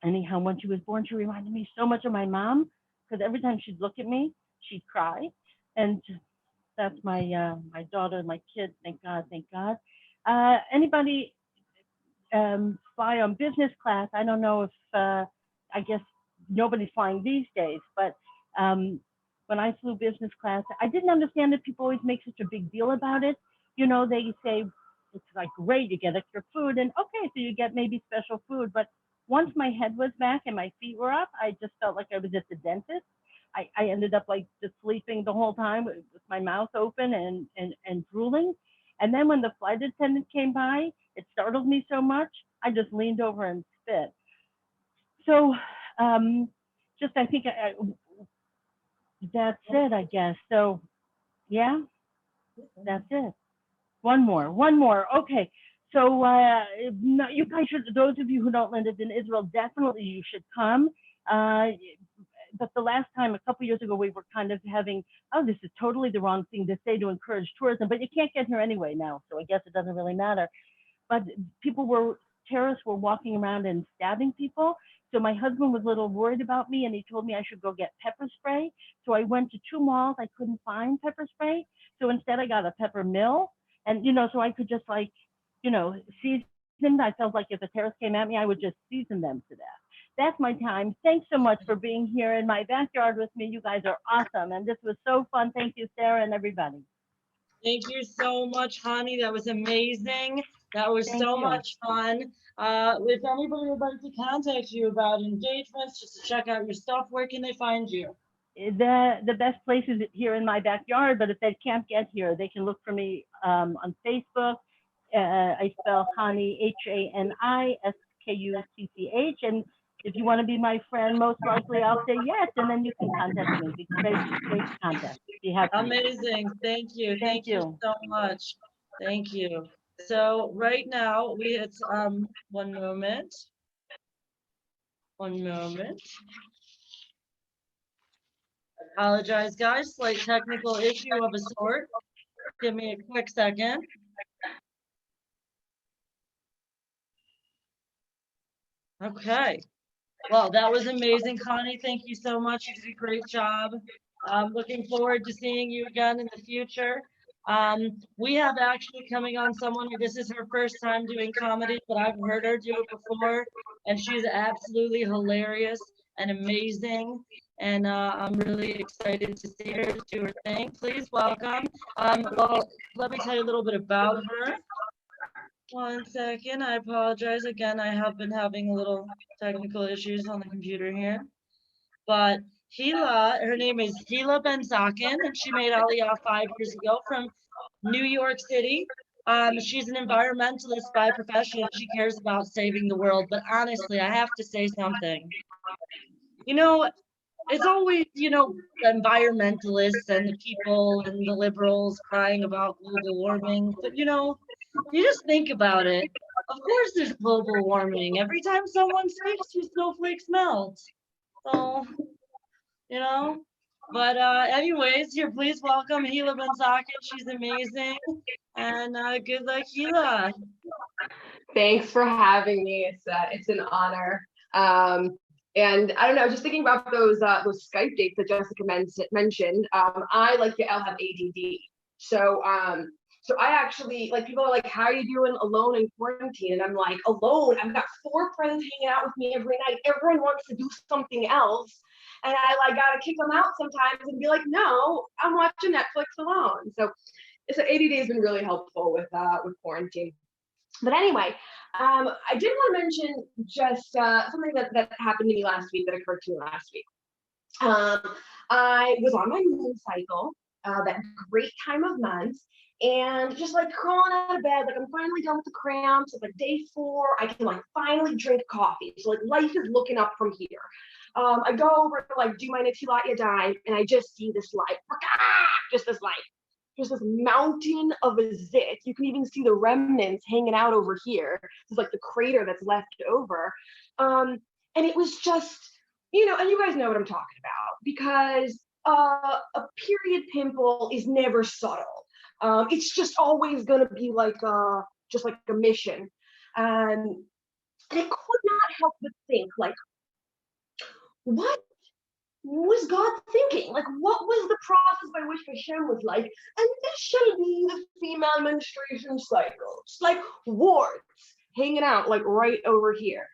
Anyhow, when she was born, she reminded me so much of my mom, because every time she'd look at me, she'd cry. And that's my my daughter, my kid. Thank God, thank God. Anybody fly on business class? I don't know if I guess nobody's flying these days, but when I flew business class, I didn't understand that people always make such a big deal about it. You know, they say it's like, great, you get extra food, and okay, so you get maybe special food. But once my head was back and my feet were up, I just felt like I was at the dentist. I ended up like just sleeping the whole time with my mouth open and drooling. And then when the flight attendant came by, it startled me so much, I just leaned over and spit. So just, I think that's it, I guess. So yeah, that's it. One more. Okay. So you guys should, those of you who don't live in Israel, definitely you should come. But the last time, a couple years ago, we were kind of having, oh, this is totally the wrong thing to say to encourage tourism, but you can't get here anyway now, so I guess it doesn't really matter. But terrorists were walking around and stabbing people. So my husband was a little worried about me, and he told me I should go get pepper spray. So I went to 2 malls. I couldn't find pepper spray. So instead I got a pepper mill. And, you know, so I could just like, you know, season. I felt like if a terrorist came at me, I would just season them to death. That's my time. Thanks so much for being here in my backyard with me. You guys are awesome. And this was so fun. Thank you, Sarah, and everybody. Thank you so much, Hani. That was amazing. That was so much fun. If anybody would like to contact you about engagements, just to check out your stuff, where can they find you? The best place is here in my backyard, but if they can't get here, they can look for me on Facebook. I spell Hani, HANISKUTCH. And if you want to be my friend, most likely I'll say yes, and then you can contact me. It's great contact. Be happy. Amazing. Thank you. Thank you so much. Thank you. So right now it's one moment. Apologize, guys. Slight technical issue of a sort. Give me a quick second. Okay. Well, that was amazing, Connie. Thank you so much. You did a great job. I'm looking forward to seeing you again in the future. We have actually coming on someone who this is her first time doing comedy, but I've heard her do it before, and she's absolutely hilarious and amazing. And I'm really excited to see her do her thing. Please welcome. Well, let me tell you a little bit about her. 1 second, I apologize again. I have been having a little technical issues on the computer here. But her name is Hila Benzakin, and she made Aliyah 5 years ago from New York City. She's an environmentalist by profession. She cares about saving the world. But honestly, I have to say something. You know, it's always, the environmentalists and the people and the liberals crying about global warming. But, you just think about it. Of course, there's global warming. Every time someone speaks, two snowflakes melt. So, but anyways, here, please welcome Hila Benzakin. She's amazing. And good luck, Hila. Thanks for having me. It's an honor. And I don't know, just thinking about those Skype dates that Jessica mentioned. I, like Yael, have ADD. So I actually, like, people are like, how are you doing alone in quarantine? And I'm like, alone? I've got 4 friends hanging out with me every night. Everyone wants to do something else. And I gotta kick them out sometimes and be like, no, I'm watching Netflix alone. So ADD has been really helpful with quarantine. But anyway, I did want to mention just something that happened to me last week, that occurred to me last week. I was on my moon cycle, that great time of month, and just like crawling out of bed, like I'm finally done with the cramps. It's like day 4, I can like finally drink coffee. So like life is looking up from here. I go over to like do my Natilat Yadayim, and I just see this light, just this light. There's this mountain of a zit. You can even see the remnants hanging out over here. It's like the crater that's left over. And it was just, and you guys know what I'm talking about, because a period pimple is never subtle. It's just always gonna be like just like a mission. And I could not help but think, like, what was God thinking? Like, what was the process by which Hashem was like, and this shall be the female menstruation cycle, just like warts hanging out like right over here.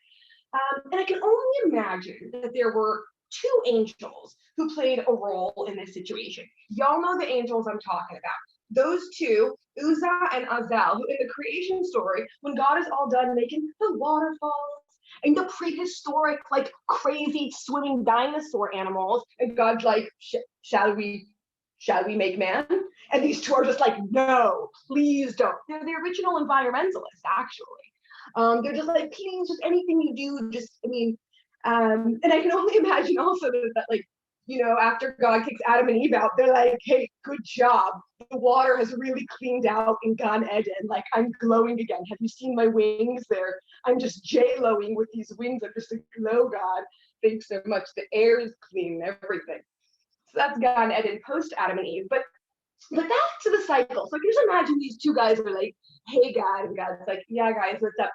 And I can only imagine that there were 2 angels who played a role in this situation. Y'all know the angels I'm talking about. Those 2, Uzzah and Azel, who in the creation story, when God is all done making the waterfalls and the prehistoric, like crazy swimming dinosaur animals, and God's like, shall we make man? And these 2 are just like, no, please don't. They're the original environmentalists, actually. They're just like, please, just anything you do, just, and I can only imagine also that like, after God kicks Adam and Eve out, they're like, hey, good job. The water has really cleaned out in Gan Eden. Like, I'm glowing again. Have you seen my wings? I'm just J-Loing with these wings. I'm just a glow, God. Thanks so much. The air is clean and everything. So that's Gan Eden post Adam and Eve. But back to the cycle. So I can just imagine these 2 guys are like, hey, God. And God's like, yeah, guys, what's up?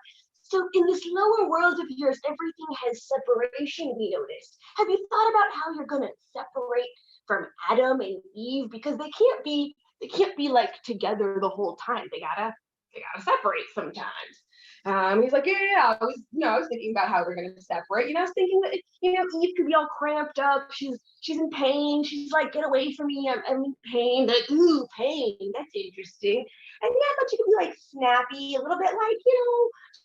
So in this lower world of yours, everything has separation, we noticed. Have you thought about how you're gonna separate from Adam and Eve? Because they can't be like together the whole time. They gotta separate sometimes. He's like, yeah. I was thinking about how we're gonna separate. I was thinking that Eve could be all cramped up. She's in pain. She's like, get away from me. I'm in pain. Like, ooh, pain. That's interesting. And yeah, but you could be like snappy, a little bit like,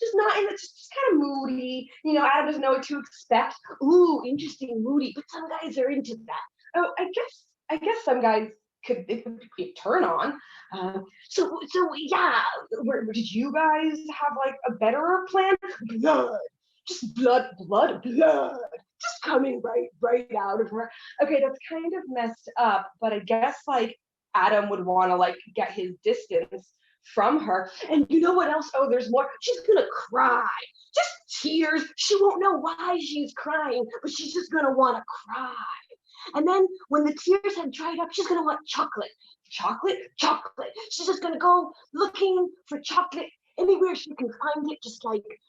just not in it's just kind of moody. Adam doesn't know what to expect. Ooh, interesting, moody. But some guys are into that. Oh, I guess some guys could be a turn on. So yeah, did you guys have like a better plan? Blood, just blood, just coming right out of her. Okay, that's kind of messed up, but I guess like Adam would want to like get his distance from her. And you know what else? Oh, there's more. She's gonna cry, just tears. She won't know why she's crying, but she's just gonna want to cry. And then when the tears have dried up, she's gonna want chocolate. She's just gonna go looking for chocolate anywhere she can find it,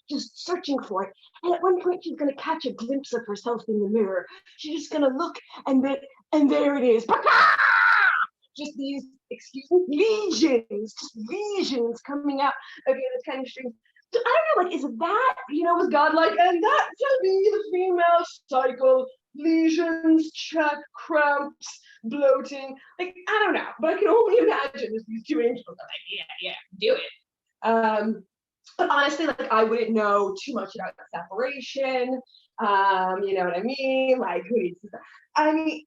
just searching for it. And at one point, she's gonna catch a glimpse of herself in the mirror. She's just gonna look, and there it is. just these, excuse me, lesions coming out. Okay, that's kind of strange. So I don't know, like, is that, was God like, and that shall be the female cycle, lesions, check, cramps, bloating. Like, I don't know, but I can only imagine as these two angels are like, yeah, do it. But honestly, like, I wouldn't know too much about separation. You know what I mean? Like, who needs to, I mean,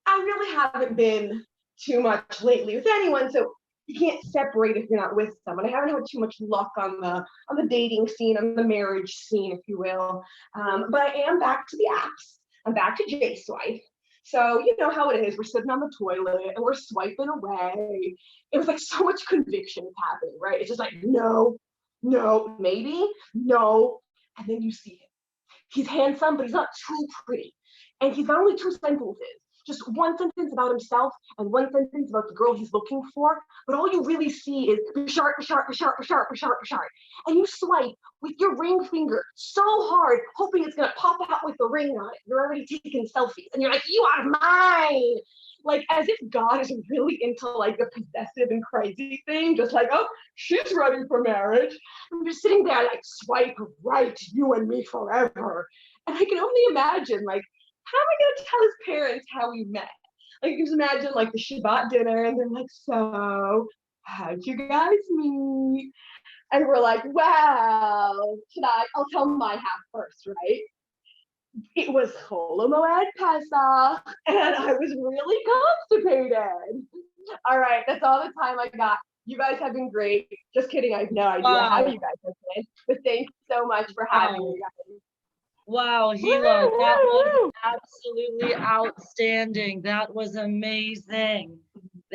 I really haven't been too much lately with anyone, so you can't separate if you're not with someone. I haven't had too much luck on the dating scene, on the marriage scene, if you will. But I am back to the apps. I'm back to J-Swipe. So you know how it is. We're sitting on the toilet and we're swiping away. It was like so much conviction is happening, right? It's just like, no, maybe, no. And then you see him. He's handsome, but he's not too pretty. And he's got only 2 sentences. Just one sentence about himself and one sentence about the girl he's looking for. But all you really see is Bashart. And you swipe with your ring finger so hard, hoping it's going to pop out with the ring on it. You're already taking selfies. And you're like, you are mine. Like, as if God is really into, like, the possessive and crazy thing. Just like, oh, she's ready for marriage. I'm just sitting there, like, swipe right, you and me forever. And I can only imagine, like, how am I going to tell his parents how we met? Like, you can just imagine, like, the Shabbat dinner, and they're like, so, how'd you guys meet? And we're like, well, I'll tell my half first, right? It was Chol Moed Pesach, and I was really constipated. All right, that's all the time I got. You guys have been great. Just kidding, I have no idea how you guys have been, but thank you so much for having me, guys. Wow, Hila, that was absolutely outstanding. That was amazing.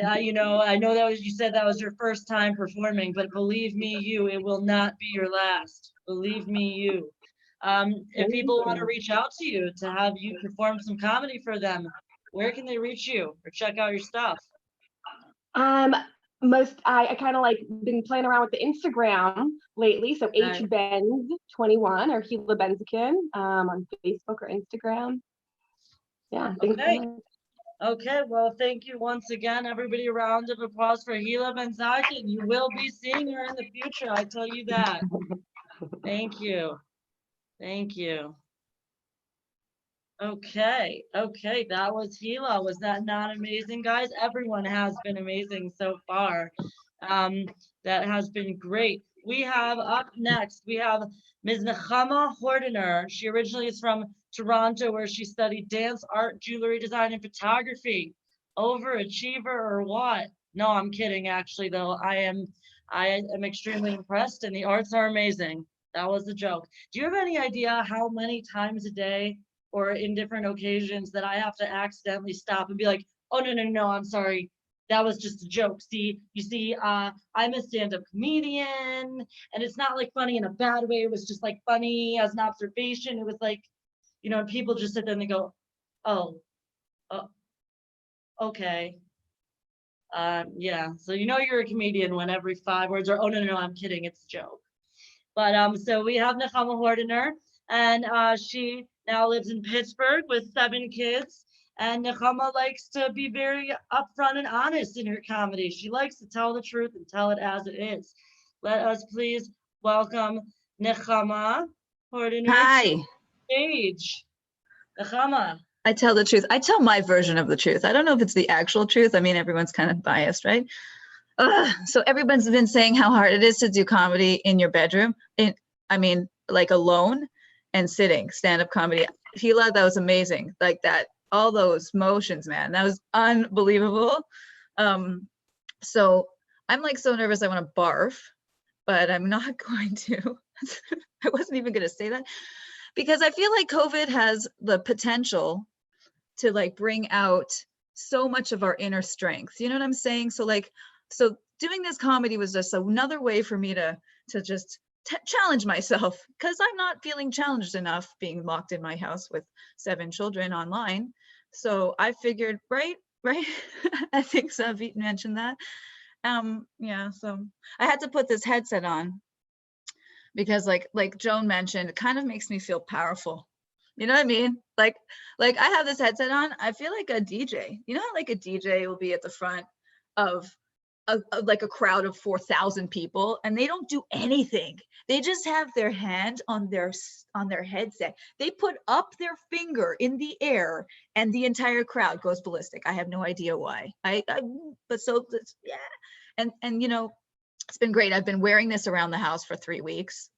I know that was, you said that was your first time performing, but believe me, it will not be your last. Believe me, if people want to reach out to you to have you perform some comedy for them, where can they reach you or check out your stuff? I kind of like been playing around with the Instagram lately. So HBenz21 or Hila Benzikin on Facebook or Instagram. Yeah. Okay. Well, thank you once again, everybody. A round of applause for Hila Benzikin. You will be seeing her in the future. I tell you that. Thank you. Okay, that was Hila. Was that not amazing, guys? Everyone has been amazing so far. That has been great. We have up next, we have Ms. Nakama Hordener. She originally is from Toronto, where she studied dance, art, jewelry design, and photography. Overachiever or what? No, I'm kidding, actually, though. I am extremely impressed, and the arts are amazing. That was a joke. Do you have any idea how many times a day or in different occasions that I have to accidentally stop and be like, oh, no, I'm sorry. That was just a joke. I'm a stand-up comedian, and it's not like funny in a bad way. It was just like funny as an observation. It was like, and people just sit there and they go, oh, okay. Yeah, so you're a comedian when every 5 words are, oh, no, I'm kidding. It's a joke. But so we have Nakama Hordener, and she now lives in Pittsburgh with 7 kids. And Nakama likes to be very upfront and honest in her comedy. She likes to tell the truth and tell it as it is. Let us please welcome Nakama Hordener to the stage. Nakama. I tell the truth. I tell my version of the truth. I don't know if it's the actual truth. I mean, everyone's kind of biased, right? So everyone's been saying how hard it is to do comedy in your bedroom. Like alone and sitting, stand-up comedy. Hila, that was amazing. Like that, all those motions, man, that was unbelievable. So I'm like so nervous I want to barf, but I'm not going to. I wasn't even going to say that because I feel like COVID has the potential to like bring out so much of our inner strength. You know what I'm saying? So doing this comedy was just another way for me to just challenge myself, because I'm not feeling challenged enough being locked in my house with 7 children online. So I figured, right? I think Zahavi mentioned that. Yeah, so I had to put this headset on because like Joan mentioned, it kind of makes me feel powerful. You know what I mean? Like I have this headset on, I feel like a DJ. You know how like a DJ will be at the front of like a crowd of 4,000 people, and they don't do anything. They just have their hand on their headset. They put up their finger in the air and the entire crowd goes ballistic. I have no idea why. But so yeah. And you know, it's been great. I've been wearing this around the house for 3 weeks.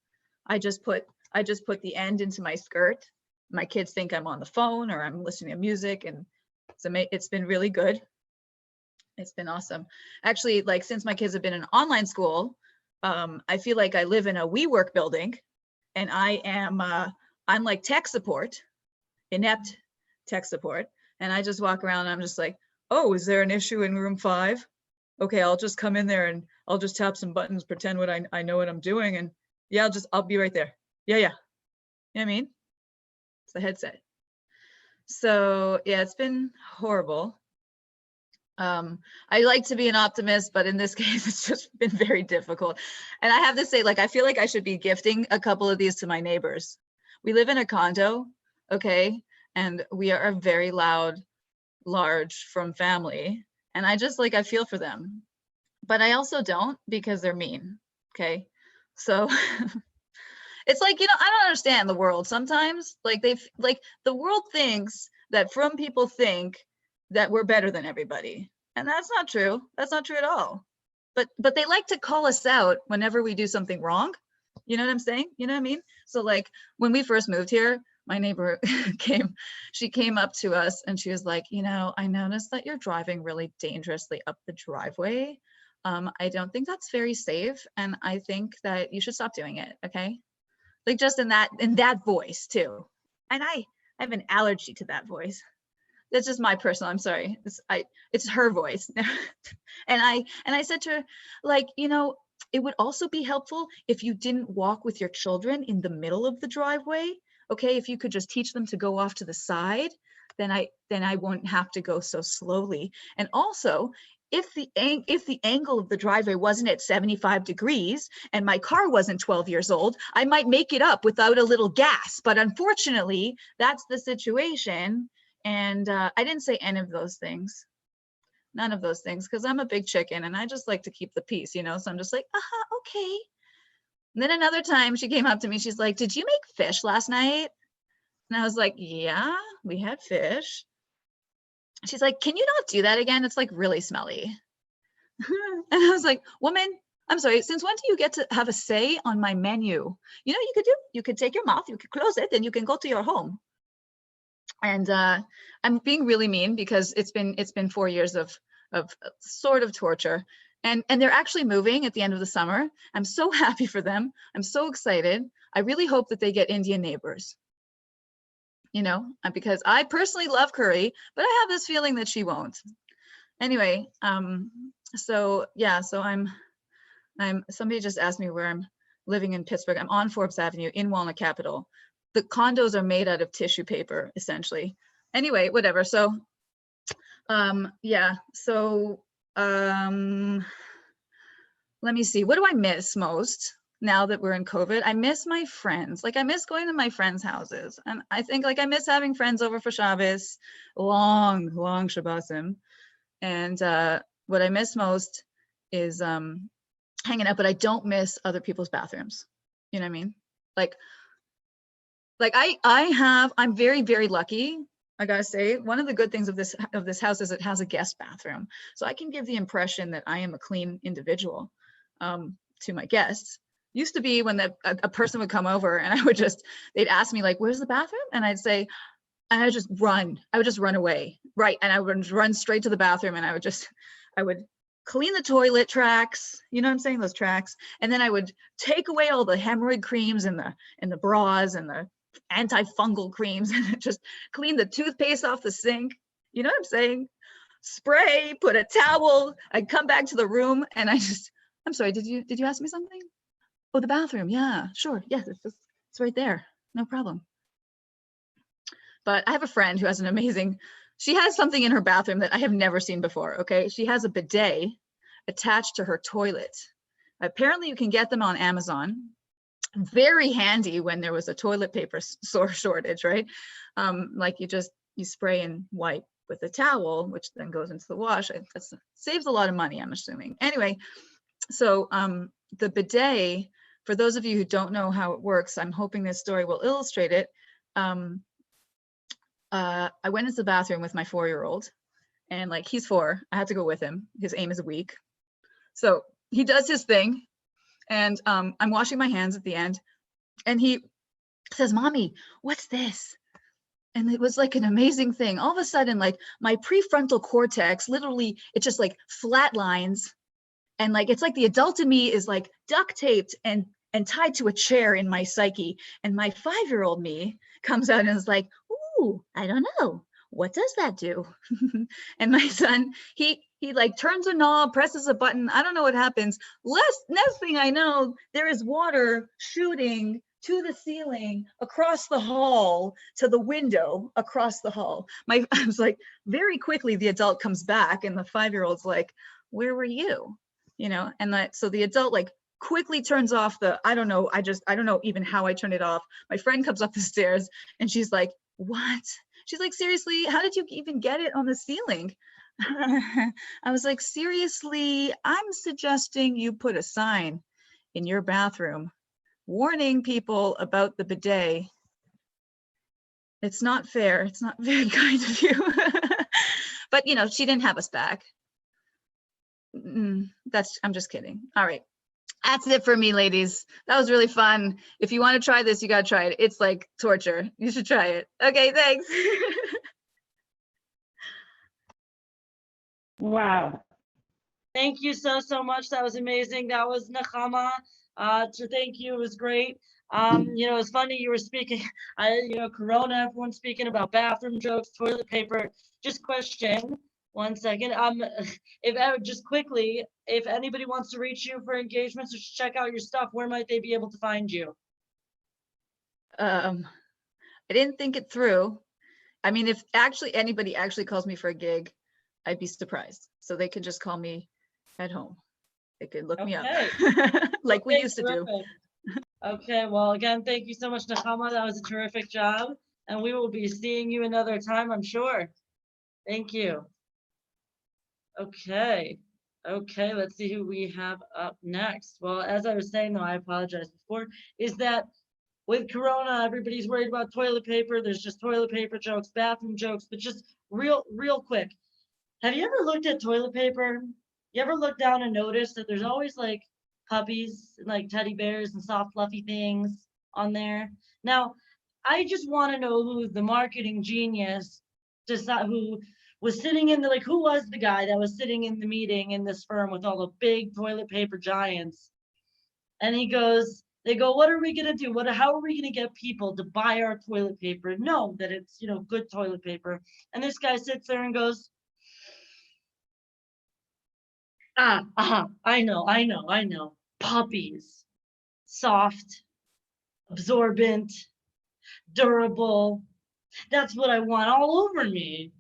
I just put the end into my skirt. My kids think I'm on the phone or I'm listening to music, and it's been really good. It's been awesome. Actually, like since my kids have been in online school, I feel like I live in a WeWork building, and I'm like tech support, inept tech support. And I just walk around and I'm just like, oh, is there an issue in room 5? Okay, I'll just come in there and I'll just tap some buttons, pretend I know what I'm doing. And yeah, I'll be right there. Yeah. You know what I mean? It's the headset. So yeah, it's been horrible. I like to be an optimist, but in this case, it's just been very difficult. And I have to say, like, I feel like I should be gifting a couple of these to my neighbors. We live in a condo, okay? And we are a very loud, large from family. And I just like, I feel for them, but I also don't, because they're mean, okay? So it's like, you know, I don't understand the world sometimes. Like the world thinks that Frum people think that we're better than everybody. And that's not true. That's not true at all. But they like to call us out whenever we do something wrong. You know what I'm saying? You know what I mean? So like when we first moved here, my neighbor she came up to us and she was like, you know, I noticed that you're driving really dangerously up the driveway. I don't think that's very safe. And I think that you should stop doing it. Okay. Like just in that voice too. And I have an allergy to that voice. That's just my personal, I'm sorry. It's her voice. And I said to her, like, you know, it would also be helpful if you didn't walk with your children in the middle of the driveway. Okay, if you could just teach them to go off to the side, then I won't have to go so slowly. And also, if the angle of the driveway wasn't at 75 degrees and my car wasn't 12 years old, I might make it up without a little gas. But unfortunately, that's the situation. And I didn't say any of those things, none of those things, because I'm a big chicken and I just like to keep the peace, you know? So I'm just like, okay. And then another time she came up to me, she's like, did you make fish last night? And I was like, yeah, we had fish. She's like, can you not do that again? It's like really smelly. And I was like, woman, I'm sorry, since when do you get to have a say on my menu? You know, you could take your mouth, you could close it, and you can go to your home. And I'm being really mean because it's been 4 years of sort of torture. And they're actually moving at the end of the summer. I'm so happy for them. I'm so excited. I really hope that they get Indian neighbors, you know, because I personally love curry, but I have this feeling that she won't. Anyway, so yeah, so somebody just asked me where I'm living in Pittsburgh. I'm on Forbes Avenue in Walnut Capitol. The condos are made out of tissue paper, essentially. Anyway, whatever. So, yeah. So, let me see. What do I miss most now that we're in COVID? I miss my friends. Like I miss going to my friends' houses, and I think like I miss having friends over for Shabbos, long Shabbosim. And what I miss most is hanging out. But I don't miss other people's bathrooms. You know what I mean? Like I'm very, very lucky. I gotta say, one of the good things of this house is it has a guest bathroom. So I can give the impression that I am a clean individual to my guests. Used to be when a person would come over and they'd ask me like, where's the bathroom? And I'd say, and I would just run away. Right. And I would run straight to the bathroom and I would clean the toilet tracks, you know what I'm saying? Those tracks. And then I would take away all the hemorrhoid creams and the bras and the antifungal creams and just clean the toothpaste off the sink. You know what I'm saying? Spray, put a towel. I'd come back to the room and I'm sorry, did you ask me something? Oh, the bathroom. Yeah, sure. Yes, it's right there. No problem. But I have a friend who has she has something in her bathroom that I have never seen before, okay? She has a bidet attached to her toilet. Apparently you can get them on Amazon. Very handy when there was a toilet paper shortage, right? Like you spray and wipe with a towel, which then goes into the wash. That saves a lot of money, I'm assuming. Anyway, so the bidet, for those of you who don't know how it works, I'm hoping this story will illustrate it. I went into the bathroom with my 4-year-old, and like, he's 4, I had to go with him. His aim is weak. So he does his thing, and I'm washing my hands at the end, and he says, "Mommy, what's this?" And it was like an amazing thing. All of a sudden, like, my prefrontal cortex, literally, it just like flatlines. And like, it's like the adult in me is like duct taped and tied to a chair in my psyche. And my 5-year-old me comes out and is like, "Ooh, I don't know. What does that do?" And my son, he like turns a knob, presses a button. I don't know what happens. Next thing I know, there is water shooting to the ceiling, across the hall, to the window, across the hall. I was like, very quickly, the adult comes back, and the 5-year-old's like, "Where were you?" You know, and so the adult like quickly turns off the, I don't know even how I turned it off. My friend comes up the stairs, and she's like, "What?" She's like, "Seriously, how did you even get it on the ceiling?" I was like, "Seriously, I'm suggesting you put a sign in your bathroom warning people about the bidet. It's not fair. It's not very kind of you." But you know, she didn't have us back. I'm just kidding. All right. That's it for me, ladies. That was really fun. If you want to try this, you got to try it. It's like torture. You should try it. Okay, thanks. Wow. Thank you so much. That was amazing. That was Nakama. To thank you. It was great. You know, it's funny you were speaking, you know, Corona, everyone's speaking about bathroom jokes, toilet paper. Just question, 1 second. Just quickly, if anybody wants to reach you for engagements or check out your stuff, where might they be able to find you? I didn't think it through. I mean, if actually anybody actually calls me for a gig, I'd be surprised. So they could just call me at home. They could look me up like we used to do. Okay, well, again, thank you so much, Nakama. That was a terrific job. And we will be seeing you another time, I'm sure. Thank you. Okay, let's see who we have up next. Well, as I was saying, though, I apologize before, is that with Corona, everybody's worried about toilet paper. There's just toilet paper jokes, bathroom jokes, but just real quick. Have you ever looked at toilet paper? You ever look down and notice that there's always like puppies and like teddy bears and soft fluffy things on there? Now, I just want to know who the marketing genius who was sitting in the, like, who was the guy that was sitting in the meeting in this firm with all the big toilet paper giants? And they go, "What are we gonna do? How are we gonna get people to buy our toilet paper and know that it's, you know, good toilet paper?" And this guy sits there and goes, I know. Puppies. Soft, absorbent, durable. That's what I want all over me.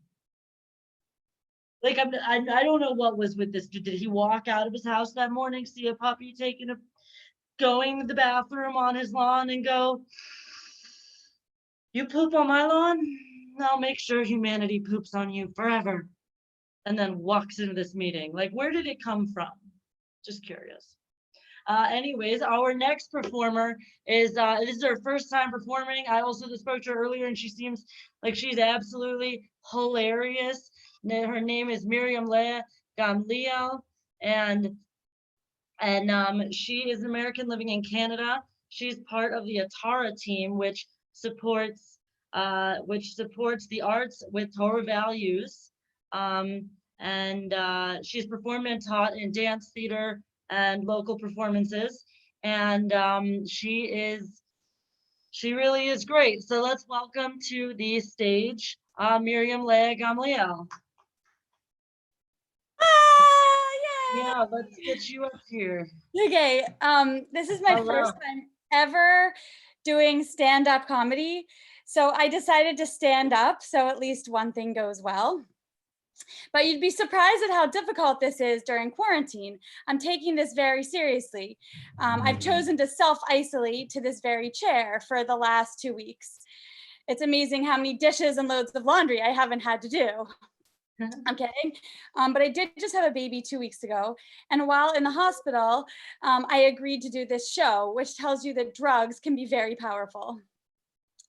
Like, I don't know what was with this. Did he walk out of his house that morning, see a puppy going to the bathroom on his lawn and go, "You poop on my lawn? I'll make sure humanity poops on you forever." And then walks into this meeting. Like, where did it come from? Just curious. Anyways, our next performer is, this is her first time performing. I also spoke to her earlier, and she seems like she's absolutely hilarious. Her name is Miriam Lea Gandia, and she is an American living in Canada. She's part of the Atara team, which supports the arts with Torah values. She's performed and taught in dance, theater, and local performances. And she really is great. So let's welcome to the stage Miriam Lea Gandia. Yeah, let's get you up here. Okay, this is my first time ever doing stand-up comedy. So I decided to stand up so at least one thing goes well. But you'd be surprised at how difficult this is during quarantine. I'm taking this very seriously. I've chosen to self-isolate to this very chair for the last 2 weeks. It's amazing how many dishes and loads of laundry I haven't had to do. I'm kidding. But I did just have a baby 2 weeks ago. And while in the hospital, I agreed to do this show, which tells you that drugs can be very powerful.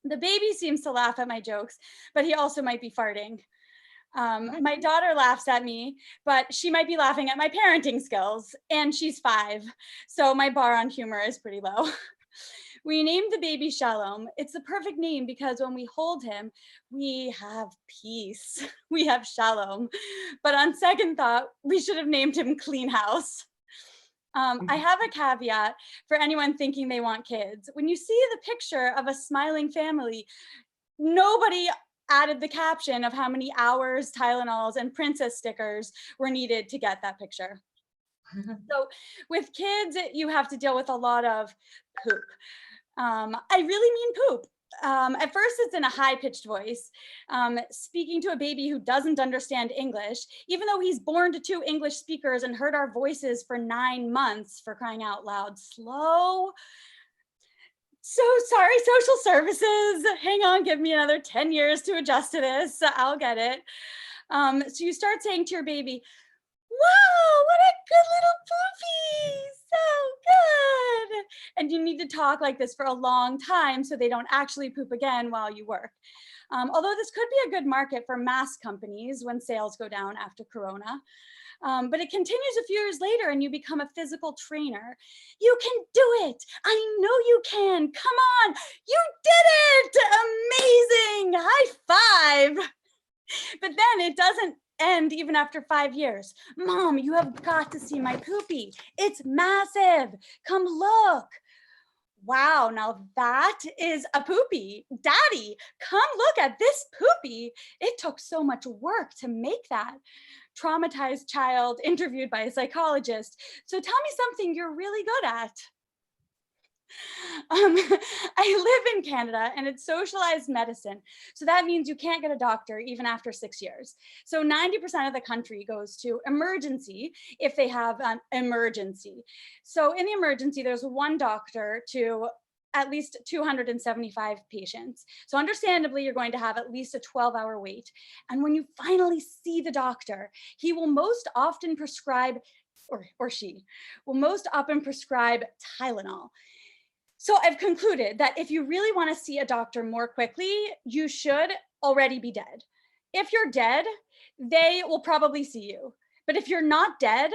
The baby seems to laugh at my jokes, but he also might be farting. My daughter laughs at me, but she might be laughing at my parenting skills, and she's 5. So my bar on humor is pretty low. We named the baby Shalom. It's the perfect name because when we hold him, we have peace. We have Shalom. But on second thought, we should have named him Clean House. I have a caveat for anyone thinking they want kids. When you see the picture of a smiling family, nobody added the caption of how many hours, Tylenols, and princess stickers were needed to get that picture. So with kids, you have to deal with a lot of poop. I really mean poop. At first, it's in a high-pitched voice, speaking to a baby who doesn't understand English, even though he's born to 2 English speakers and heard our voices for 9 months, for crying out loud. Slow. So sorry, social services. Hang on, give me another 10 years to adjust to this. I'll get it. So you start saying to your baby, "Wow, what a good little poopy, so good." And you need to talk like this for a long time so they don't actually poop again while you work. Although this could be a good market for mask companies when sales go down after Corona. But it continues a few years later and you become a physical trainer. You can do it. I know you can. Come on. You did it. Amazing. High five. But then it doesn't end even after 5 years. "Mom, you have got to see my poopy. It's massive. Come look." "Wow, now that is a poopy. Daddy, come look at this poopy. It took so much work to make that." Traumatized child interviewed by a psychologist. "So tell me something you're really good at." I live in Canada and it's socialized medicine. So that means you can't get a doctor even after 6 years. So 90% of the country goes to emergency if they have an emergency. So in the emergency, there's 1 doctor to at least 275 patients. So understandably, you're going to have at least a 12-hour wait. And when you finally see the doctor, he will most often prescribe, or she will most often prescribe Tylenol. So I've concluded that if you really want to see a doctor more quickly, you should already be dead. If you're dead, they will probably see you. But if you're not dead,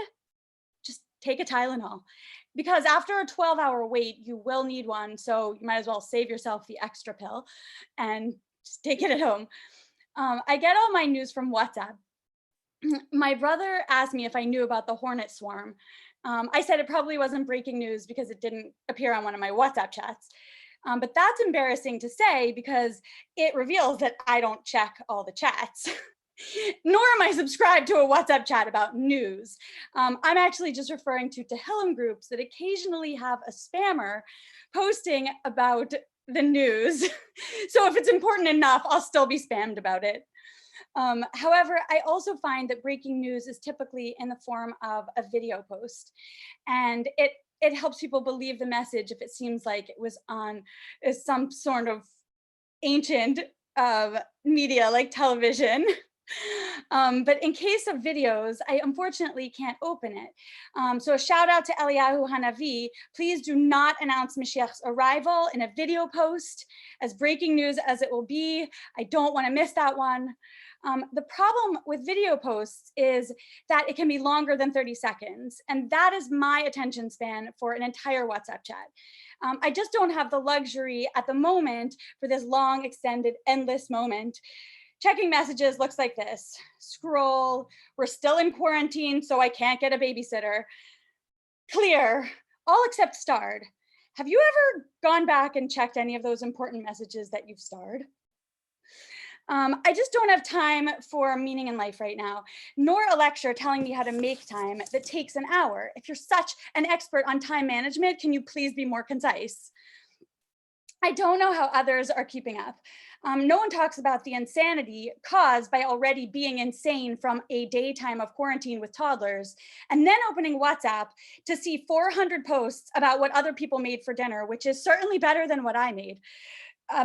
just take a Tylenol. Because after a 12-hour wait, you will need one. So you might as well save yourself the extra pill and just take it at home. I get all my news from WhatsApp. My brother asked me if I knew about the hornet swarm. I said it probably wasn't breaking news because it didn't appear on one of my WhatsApp chats. But that's embarrassing to say because it reveals that I don't check all the chats. Nor am I subscribed to a WhatsApp chat about news. I'm actually just referring to Tehillim groups that occasionally have a spammer posting about the news. So if it's important enough, I'll still be spammed about it. However, I also find that breaking news is typically in the form of a video post, and it helps people believe the message if it seems like it was on some sort of ancient media like television. But in case of videos, I unfortunately can't open it. So a shout out to Yael Hanover, please do not announce Mashiach's arrival in a video post, as breaking news as it will be. I don't want to miss that one. The problem with video posts is that it can be longer than 30 seconds. And that is my attention span for an entire WhatsApp chat. I just don't have the luxury at the moment for this long, extended, endless moment. Checking messages looks like this. Scroll, we're still in quarantine, so I can't get a babysitter. Clear, all except starred. Have you ever gone back and checked any of those important messages that you've starred? I just don't have time for meaning in life right now, nor a lecture telling me how to make time that takes an hour. If you're such an expert on time management, can you please be more concise? I don't know how others are keeping up. No one talks about the insanity caused by already being insane from a daytime of quarantine with toddlers, and then opening WhatsApp to see 400 posts about what other people made for dinner, which is certainly better than what I made.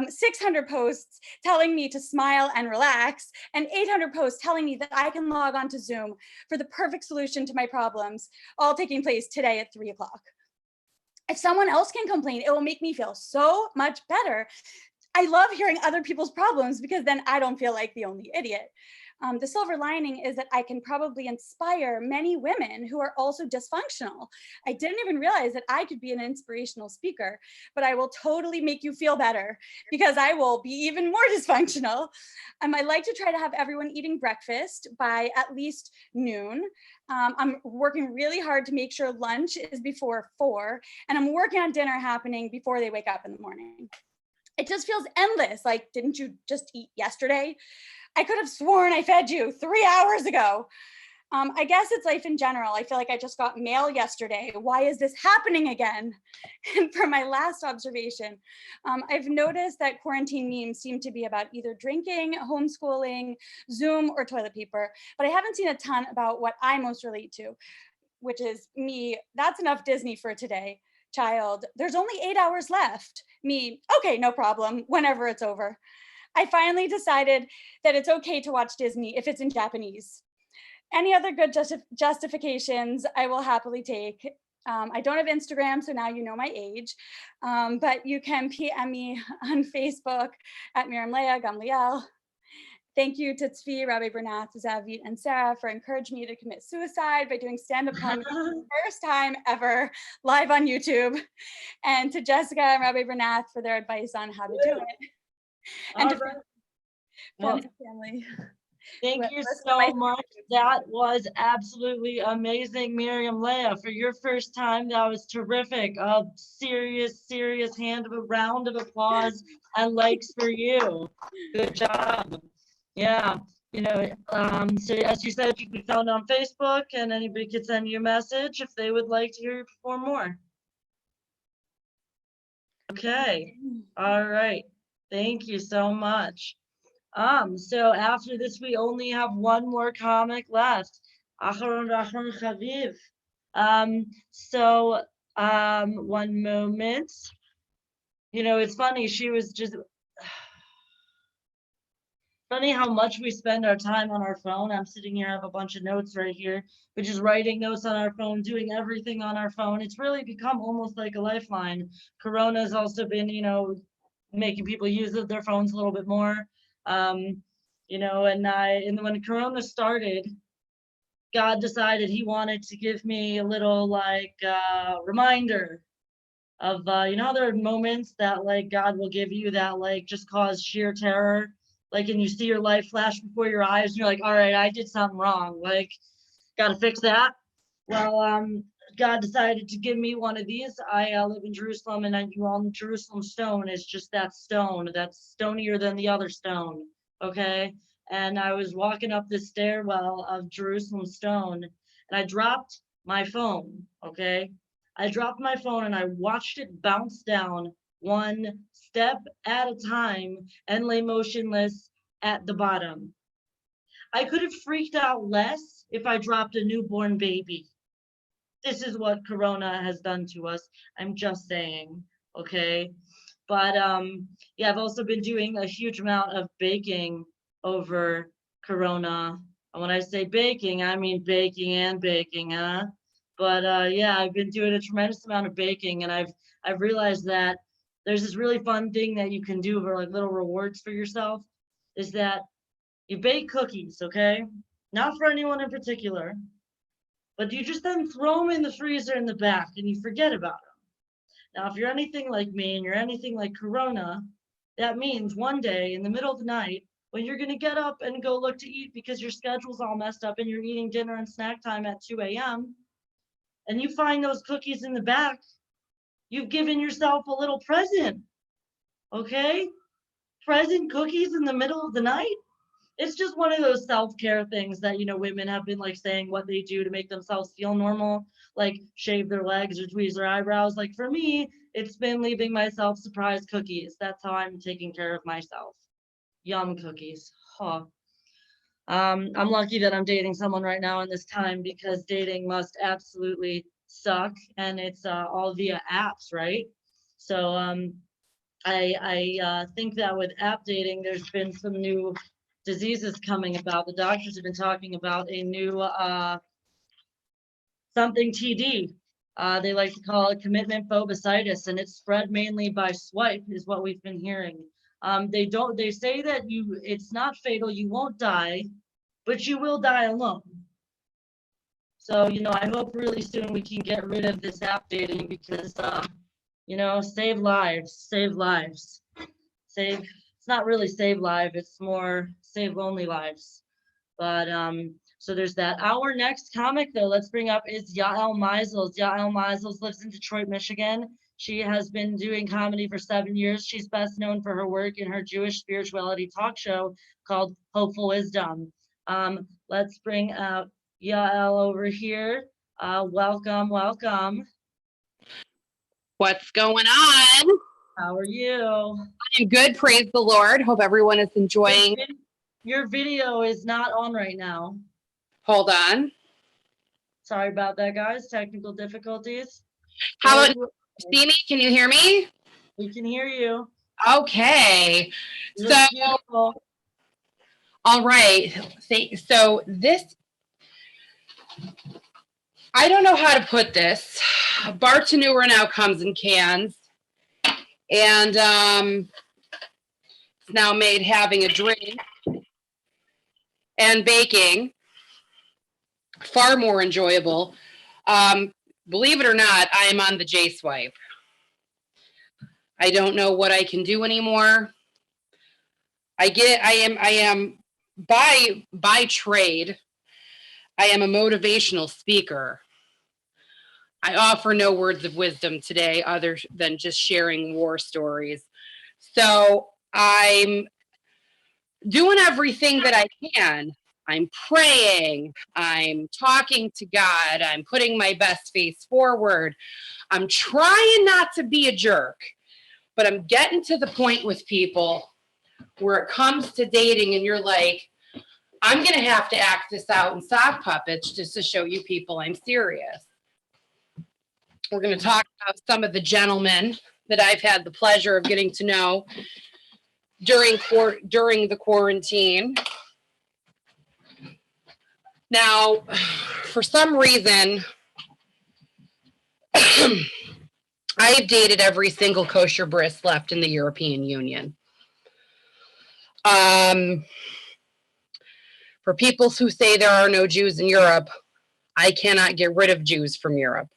600 posts telling me to smile and relax, and 800 posts telling me that I can log on to Zoom for the perfect solution to my problems, all taking place today at 3 o'clock. If someone else can complain, it will make me feel so much better. I love hearing other people's problems because then I don't feel like the only idiot. The silver lining is that I can probably inspire many women who are also dysfunctional. I didn't even realize that I could be an inspirational speaker, but I will totally make you feel better because I will be even more dysfunctional. I like to try to have everyone eating breakfast by at least noon. I'm working really hard to make sure lunch is before 4, and I'm working on dinner happening before they wake up in the morning. It just feels endless. Like, didn't you just eat yesterday? I could have sworn I fed you 3 hours ago. I guess it's life in general. I feel like I just got mail yesterday. Why is this happening again? And for my last observation, I've noticed that quarantine memes seem to be about either drinking, homeschooling, Zoom, or toilet paper, but I haven't seen a ton about what I most relate to, which is me. That's enough Disney for today. Child, there's only 8 hours left. Me, okay, no problem, whenever it's over. I finally decided that it's okay to watch Disney if it's in Japanese. Any other good justifications I will happily take. I don't have Instagram, so now you know my age, but you can PM me on Facebook at Miriam Lea Gandia. Thank you to Tzvi, Rabbi Bernath, Zahavi, and Sarah for encouraging me to commit suicide by doing stand-up comedy for the first time ever live on YouTube. And to Jessica and Rabbi Bernath for their advice on how to do it. And to friends and family. Thank you so much. That was absolutely amazing, Miriam Lea. For your first time, that was terrific. A serious round of applause and likes for you. Good job. Yeah, you know, so as you said, you can be found on Facebook, and anybody could send you a message if they would like to hear you perform more. Okay, all right. Thank you so much. So after this, we only have one more comic left. Acharon Chaviv. One moment. You know, it's funny, she was just funny how much we spend our time on our phone. I'm sitting here, I have a bunch of notes right here. We're just writing notes on our phone, doing everything on our phone. It's really become almost like a lifeline. Corona has also been, you know, making people use their phones a little bit more. You know, and when Corona started, God decided he wanted to give me a little like reminder of, you know, there are moments that like God will give you that like just cause sheer terror. Like, and you see your life flash before your eyes and you're like, all right, I did something wrong. Like, gotta fix that. Well, God decided to give me one of these. I live in Jerusalem, and you all know Jerusalem stone is just that stone that's stonier than the other stone. Okay. And I was walking up the stairwell of Jerusalem stone, and I dropped my phone. Okay. I dropped my phone and I watched it bounce down one step at a time and lay motionless at the bottom. I could have freaked out less if I dropped a newborn baby. This is what Corona has done to us. I'm just saying, okay? But yeah, I've also been doing a huge amount of baking over Corona. And when I say baking, I mean baking and baking, huh? But yeah, I've been doing a tremendous amount of baking, and I've realized that there's this really fun thing that you can do for like little rewards for yourself, is that you bake cookies, okay? Not for anyone in particular, but you just then throw them in the freezer in the back and you forget about them. Now, if you're anything like me and you're anything like Corona, that means one day in the middle of the night when you're gonna get up and go look to eat because your schedule's all messed up and you're eating dinner and snack time at 2 a.m. and you find those cookies in the back, you've given yourself a little present, okay? Present cookies in the middle of the night. It's just one of those self-care things that, you know, women have been like saying what they do to make themselves feel normal, like shave their legs or tweeze their eyebrows. Like for me, it's been leaving myself surprise cookies. That's how I'm taking care of myself. Yum cookies. Huh. I'm lucky that I'm dating someone right now in this time, because dating must absolutely suck, and it's all via apps, right? So I think that with app dating, there's been some new diseases coming about. The doctors have been talking about a new something TD. They like to call it commitment phobitis, and it's spread mainly by swipe, is what we've been hearing. They say that it's not fatal, you won't die, but you will die alone. So, I hope really soon we can get rid of this app dating because, save lives, save lives. It's not really save life, it's more save lonely lives. But, so there's that. Our next comic, though, let's bring up is Yael Meisels. Yael Meisels lives in Detroit, Michigan. She has been doing comedy for 7 years. She's best known for her work in her Jewish spirituality talk show called Hopeful Wisdom. Let's bring out Yael over here. Welcome, welcome. What's going on? How are you? I'm good, praise the Lord. Hope everyone is enjoying. Your video is not on right now. Hold on. Sorry about that, guys. Technical difficulties. How about see me? Can you hear me? We can hear you. Okay. You look beautiful. All right. So this, I don't know how to put this. Bartenura now comes in cans, and it's now made having a drink and baking far more enjoyable. Believe it or not, I am on the J swipe. I don't know what I can do anymore. I am by trade, I am a motivational speaker. I offer no words of wisdom today other than just sharing war stories. So I'm doing everything that I can. I'm praying, I'm talking to God, I'm putting my best face forward. I'm trying not to be a jerk, but I'm getting to the point with people where it comes to dating and you're like, I'm gonna have to act this out in sock puppets just to show you people I'm serious. We're gonna talk about some of the gentlemen that I've had the pleasure of getting to know during the quarantine. Now, for some reason, I've dated every single kosher bris left in the European Union. For people who say there are no Jews in Europe, I cannot get rid of Jews from Europe.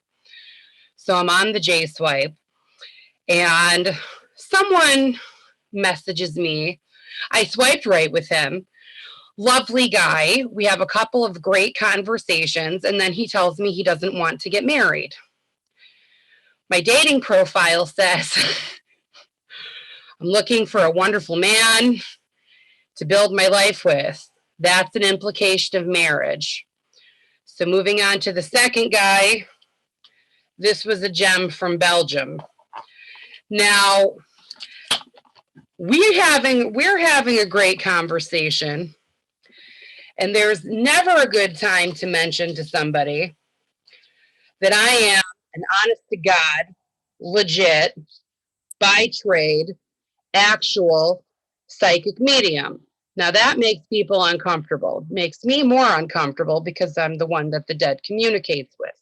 So I'm on the J swipe, and someone messages me. I swiped right with him. Lovely guy. We have a couple of great conversations, and then he tells me he doesn't want to get married. My dating profile says, I'm looking for a wonderful man to build my life with. That's an implication of marriage. So moving on to the second guy, this was a gem from Belgium. Now, we're having a great conversation. And there's never a good time to mention to somebody that I am an honest to God, legit, by trade, actual psychic medium. Now that makes people uncomfortable, makes me more uncomfortable because I'm the one that the dead communicates with.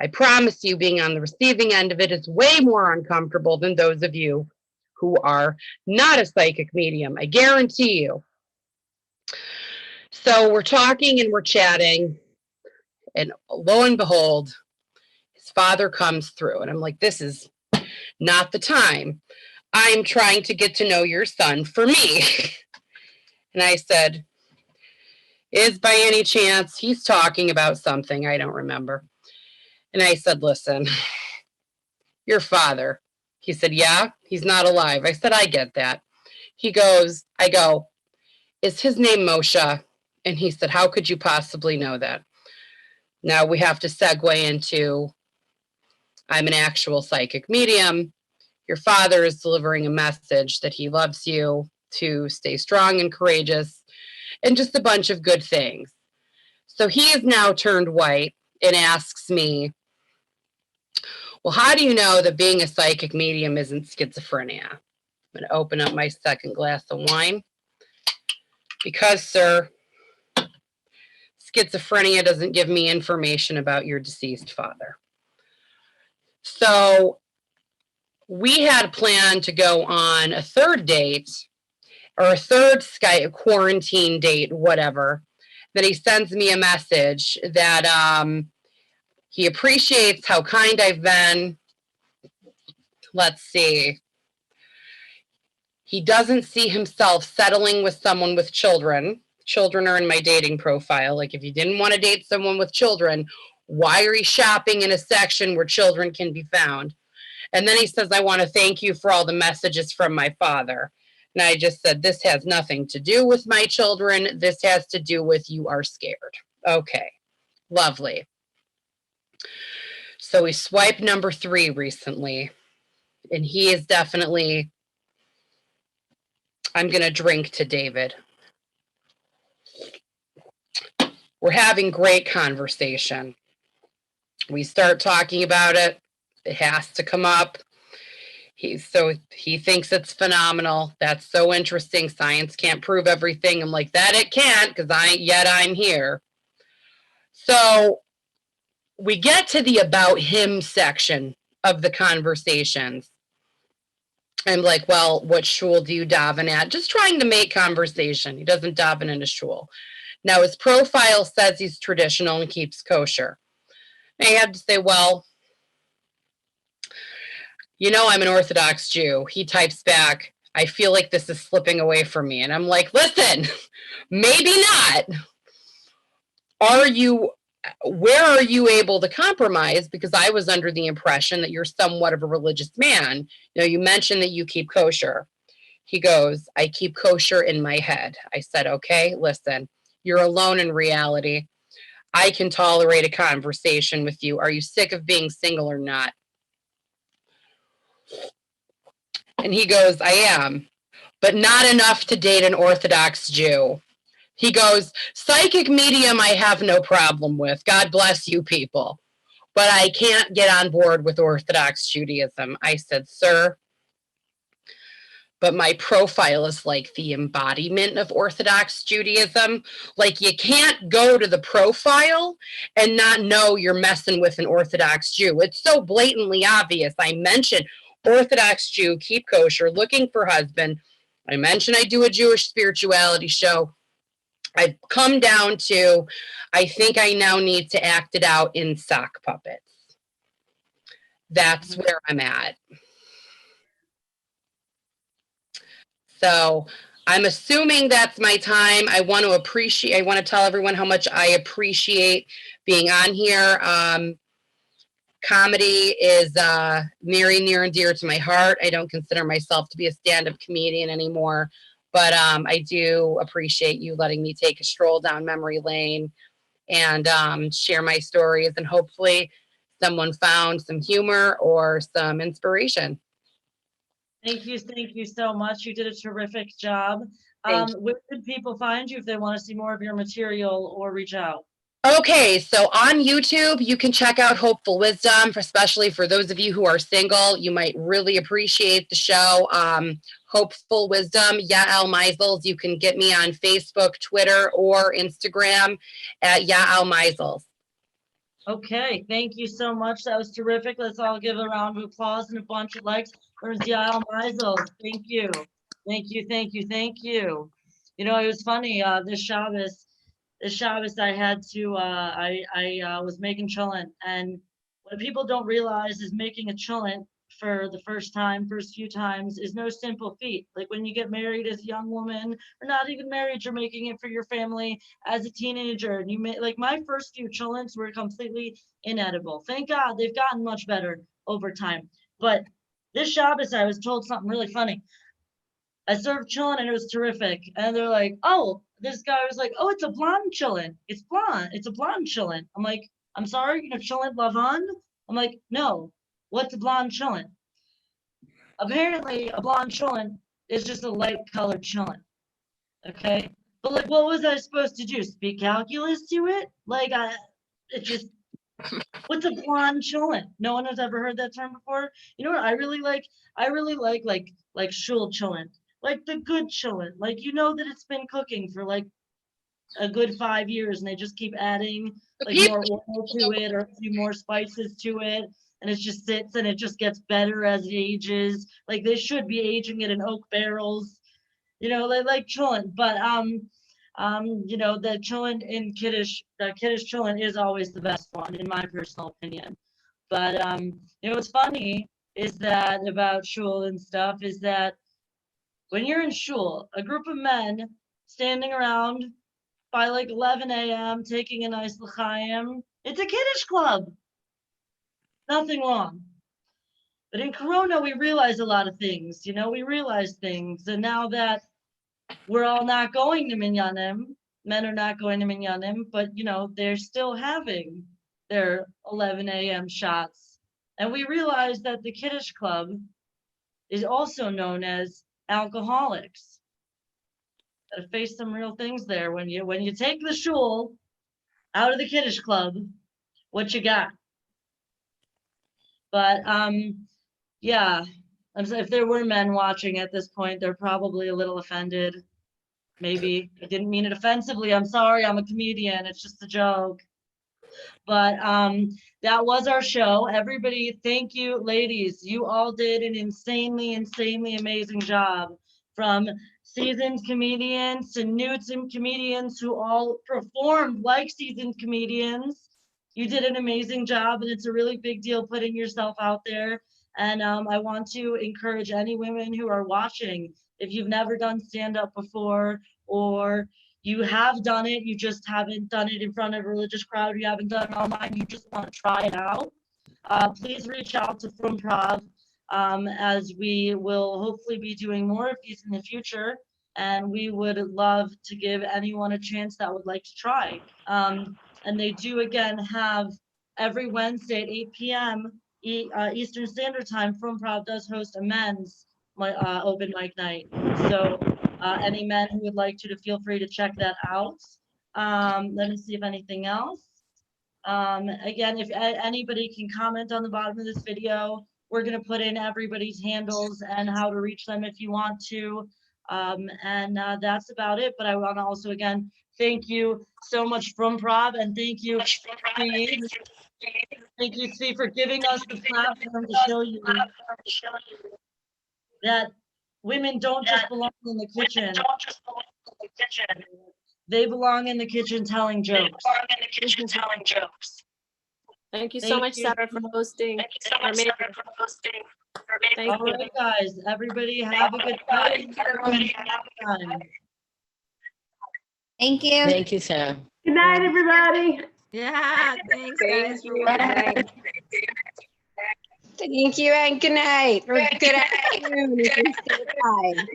I promise you, being on the receiving end of it is way more uncomfortable than those of you who are not a psychic medium. I guarantee you. So we're talking and we're chatting, and lo and behold, his father comes through, and I'm like, this is not the time. I'm trying to get to know your son for me. And I said, is by any chance he's talking about something I don't remember? And I said, listen, your father. He said, yeah, he's not alive. I said, I get that. I go, is his name Moshe? And he said, how could you possibly know that? Now we have to segue into, I'm an actual psychic medium. Your father is delivering a message that he loves you, to stay strong and courageous, and just a bunch of good things. So he is now turned white and asks me, well, how do you know that being a psychic medium isn't schizophrenia? I'm gonna open up my second glass of wine. Because, sir, schizophrenia doesn't give me information about your deceased father. So we had planned to go on a third date or a third Skype quarantine date, whatever. Then he sends me a message that he appreciates how kind I've been. Let's see. He doesn't see himself settling with someone with children. Children are in my dating profile. Like, if you didn't want to date someone with children, why are you shopping in a section where children can be found? And then he says, I want to thank you for all the messages from my father. And I just said, this has nothing to do with my children. This has to do with you are scared. Okay, lovely. So we swiped number 3 recently. And he is definitely, I'm going to drink to David. We're having great conversation. We start talking about it. It has to come up. He thinks it's phenomenal. That's so interesting. Science can't prove everything. I'm like, that it can't, because I'm here. So we get to the about him section of the conversations. I'm like, well, what shul do you daven at? Just trying to make conversation. He doesn't daven in a shul. Now his profile says he's traditional and keeps kosher. And I had to say, well, you know, I'm an Orthodox Jew. He types back, I feel like this is slipping away from me. And I'm like, listen, maybe not. Where are you able to compromise? Because I was under the impression that you're somewhat of a religious man. You know, you mentioned that you keep kosher. He goes, I keep kosher in my head. I said, okay, listen, you're alone in reality. I can tolerate a conversation with you. Are you sick of being single or not? And he goes, I am, but not enough to date an Orthodox Jew. He goes, psychic medium I have no problem with. God bless you people. But I can't get on board with Orthodox Judaism. I said, sir, but my profile is like the embodiment of Orthodox Judaism. Like, you can't go to the profile and not know you're messing with an Orthodox Jew. It's so blatantly obvious. I mentioned Orthodox Jew, keep kosher, looking for husband. I mentioned I do a Jewish spirituality show. I've come down to, I think I now need to act it out in sock puppets. That's where I'm at. So I'm assuming that's my time. I want to tell everyone how much I appreciate being on here. Comedy is very near and dear to my heart. I don't consider myself to be a stand-up comedian anymore, but I do appreciate you letting me take a stroll down memory lane and share my stories, and hopefully someone found some humor or some inspiration. Thank you so much. You did a terrific job. Where could people find you if they want to see more of your material or reach out? Okay, so on YouTube, you can check out Hopeful Wisdom, especially for those of you who are single. You might really appreciate the show. Hopeful Wisdom, Yael Meisels. You can get me on Facebook, Twitter, or Instagram at Yael Meisels. Okay, thank you so much. That was terrific. Let's all give a round of applause and a bunch of likes. There's Yael Meisels. Thank you. You know, it was funny, this Shabbos I had to, I was making cholent, and what people don't realize is making a cholent for the first few times is no simple feat. Like, when you get married as a young woman, or not even married, you're making it for your family as a teenager, and like, my first few cholents were completely inedible. Thank God they've gotten much better over time. But this Shabbos I was told something really funny. I served cholent and it was terrific. And they're like, oh, this guy was like, oh, it's a blonde cholent. It's blonde. It's a blonde cholent. I'm like, I'm sorry, you know, cholent lavand? I'm like, no, what's a blonde cholent? Apparently, a blonde cholent is just a light colored cholent. Okay. But like, what was I supposed to do? Speak calculus to it? Like, it just, What's a blonde chillin'? No one has ever heard that term before. You know what I really like? I really like shul chillin', like the good chillin'. Like you know that it's been cooking for like a good 5 years, and they just keep adding like more oil to it or a few more spices to it, and it just sits and it just gets better as it ages. Like they should be aging it in oak barrels, you know, like chillin'. But you know, the chillin' in Kiddush, the Kiddush chillin' is always the best one in my personal opinion. But you know, what's funny is that about shul and stuff is that when you're in shul, a group of men standing around by like 11 a.m. taking a nice l'chaim, it's a Kiddush club. Nothing wrong. But in Corona, we realize a lot of things, you know, we realize things. And now that we're all not going to minyanim, men are not going to minyanim, but you know, they're still having their 11 a.m. shots. And we realize that the Kiddush Club is also known as alcoholics. Gotta face some real things there. When you take the shul out of the Kiddush Club, what you got? But yeah, if there were men watching at this point, they're probably a little offended. Maybe I didn't mean it offensively. I'm sorry, I'm a comedian. It's just a joke. But that was our show. Everybody, thank you, ladies. You all did an insanely amazing job. From seasoned comedians to new comedians who all performed like seasoned comedians. You did an amazing job, and it's a really big deal putting yourself out there. And I want to encourage any women who are watching, if you've never done stand-up before, or you have done it, you just haven't done it in front of a religious crowd, you haven't done it online, you just want to try it out, please reach out to FrumProv, as we will hopefully be doing more of these in the future. And we would love to give anyone a chance that would like to try. And they do again have every Wednesday at 8 p.m. Eastern Standard Time, FrumProv does host a men's open mic night. So any men who would like to feel free to check that out. Let me see if anything else. Again, if anybody can comment on the bottom of this video, we're going to put in everybody's handles and how to reach them if you want to. And that's about it. But I want to also, again, thank you so much, FrumProv, and thank you, Steve. Thank you, Steve, for giving us the platform to show you that women don't just belong in the kitchen. They belong in the kitchen telling jokes. Thank you so much, Sarah, for hosting. Thank All you. right, guys. Everybody have a good night. Thank you. Thank you, Sarah. Good night, everybody. Yeah, thanks, guys. Thank you and good night or good afternoon if you're still alive.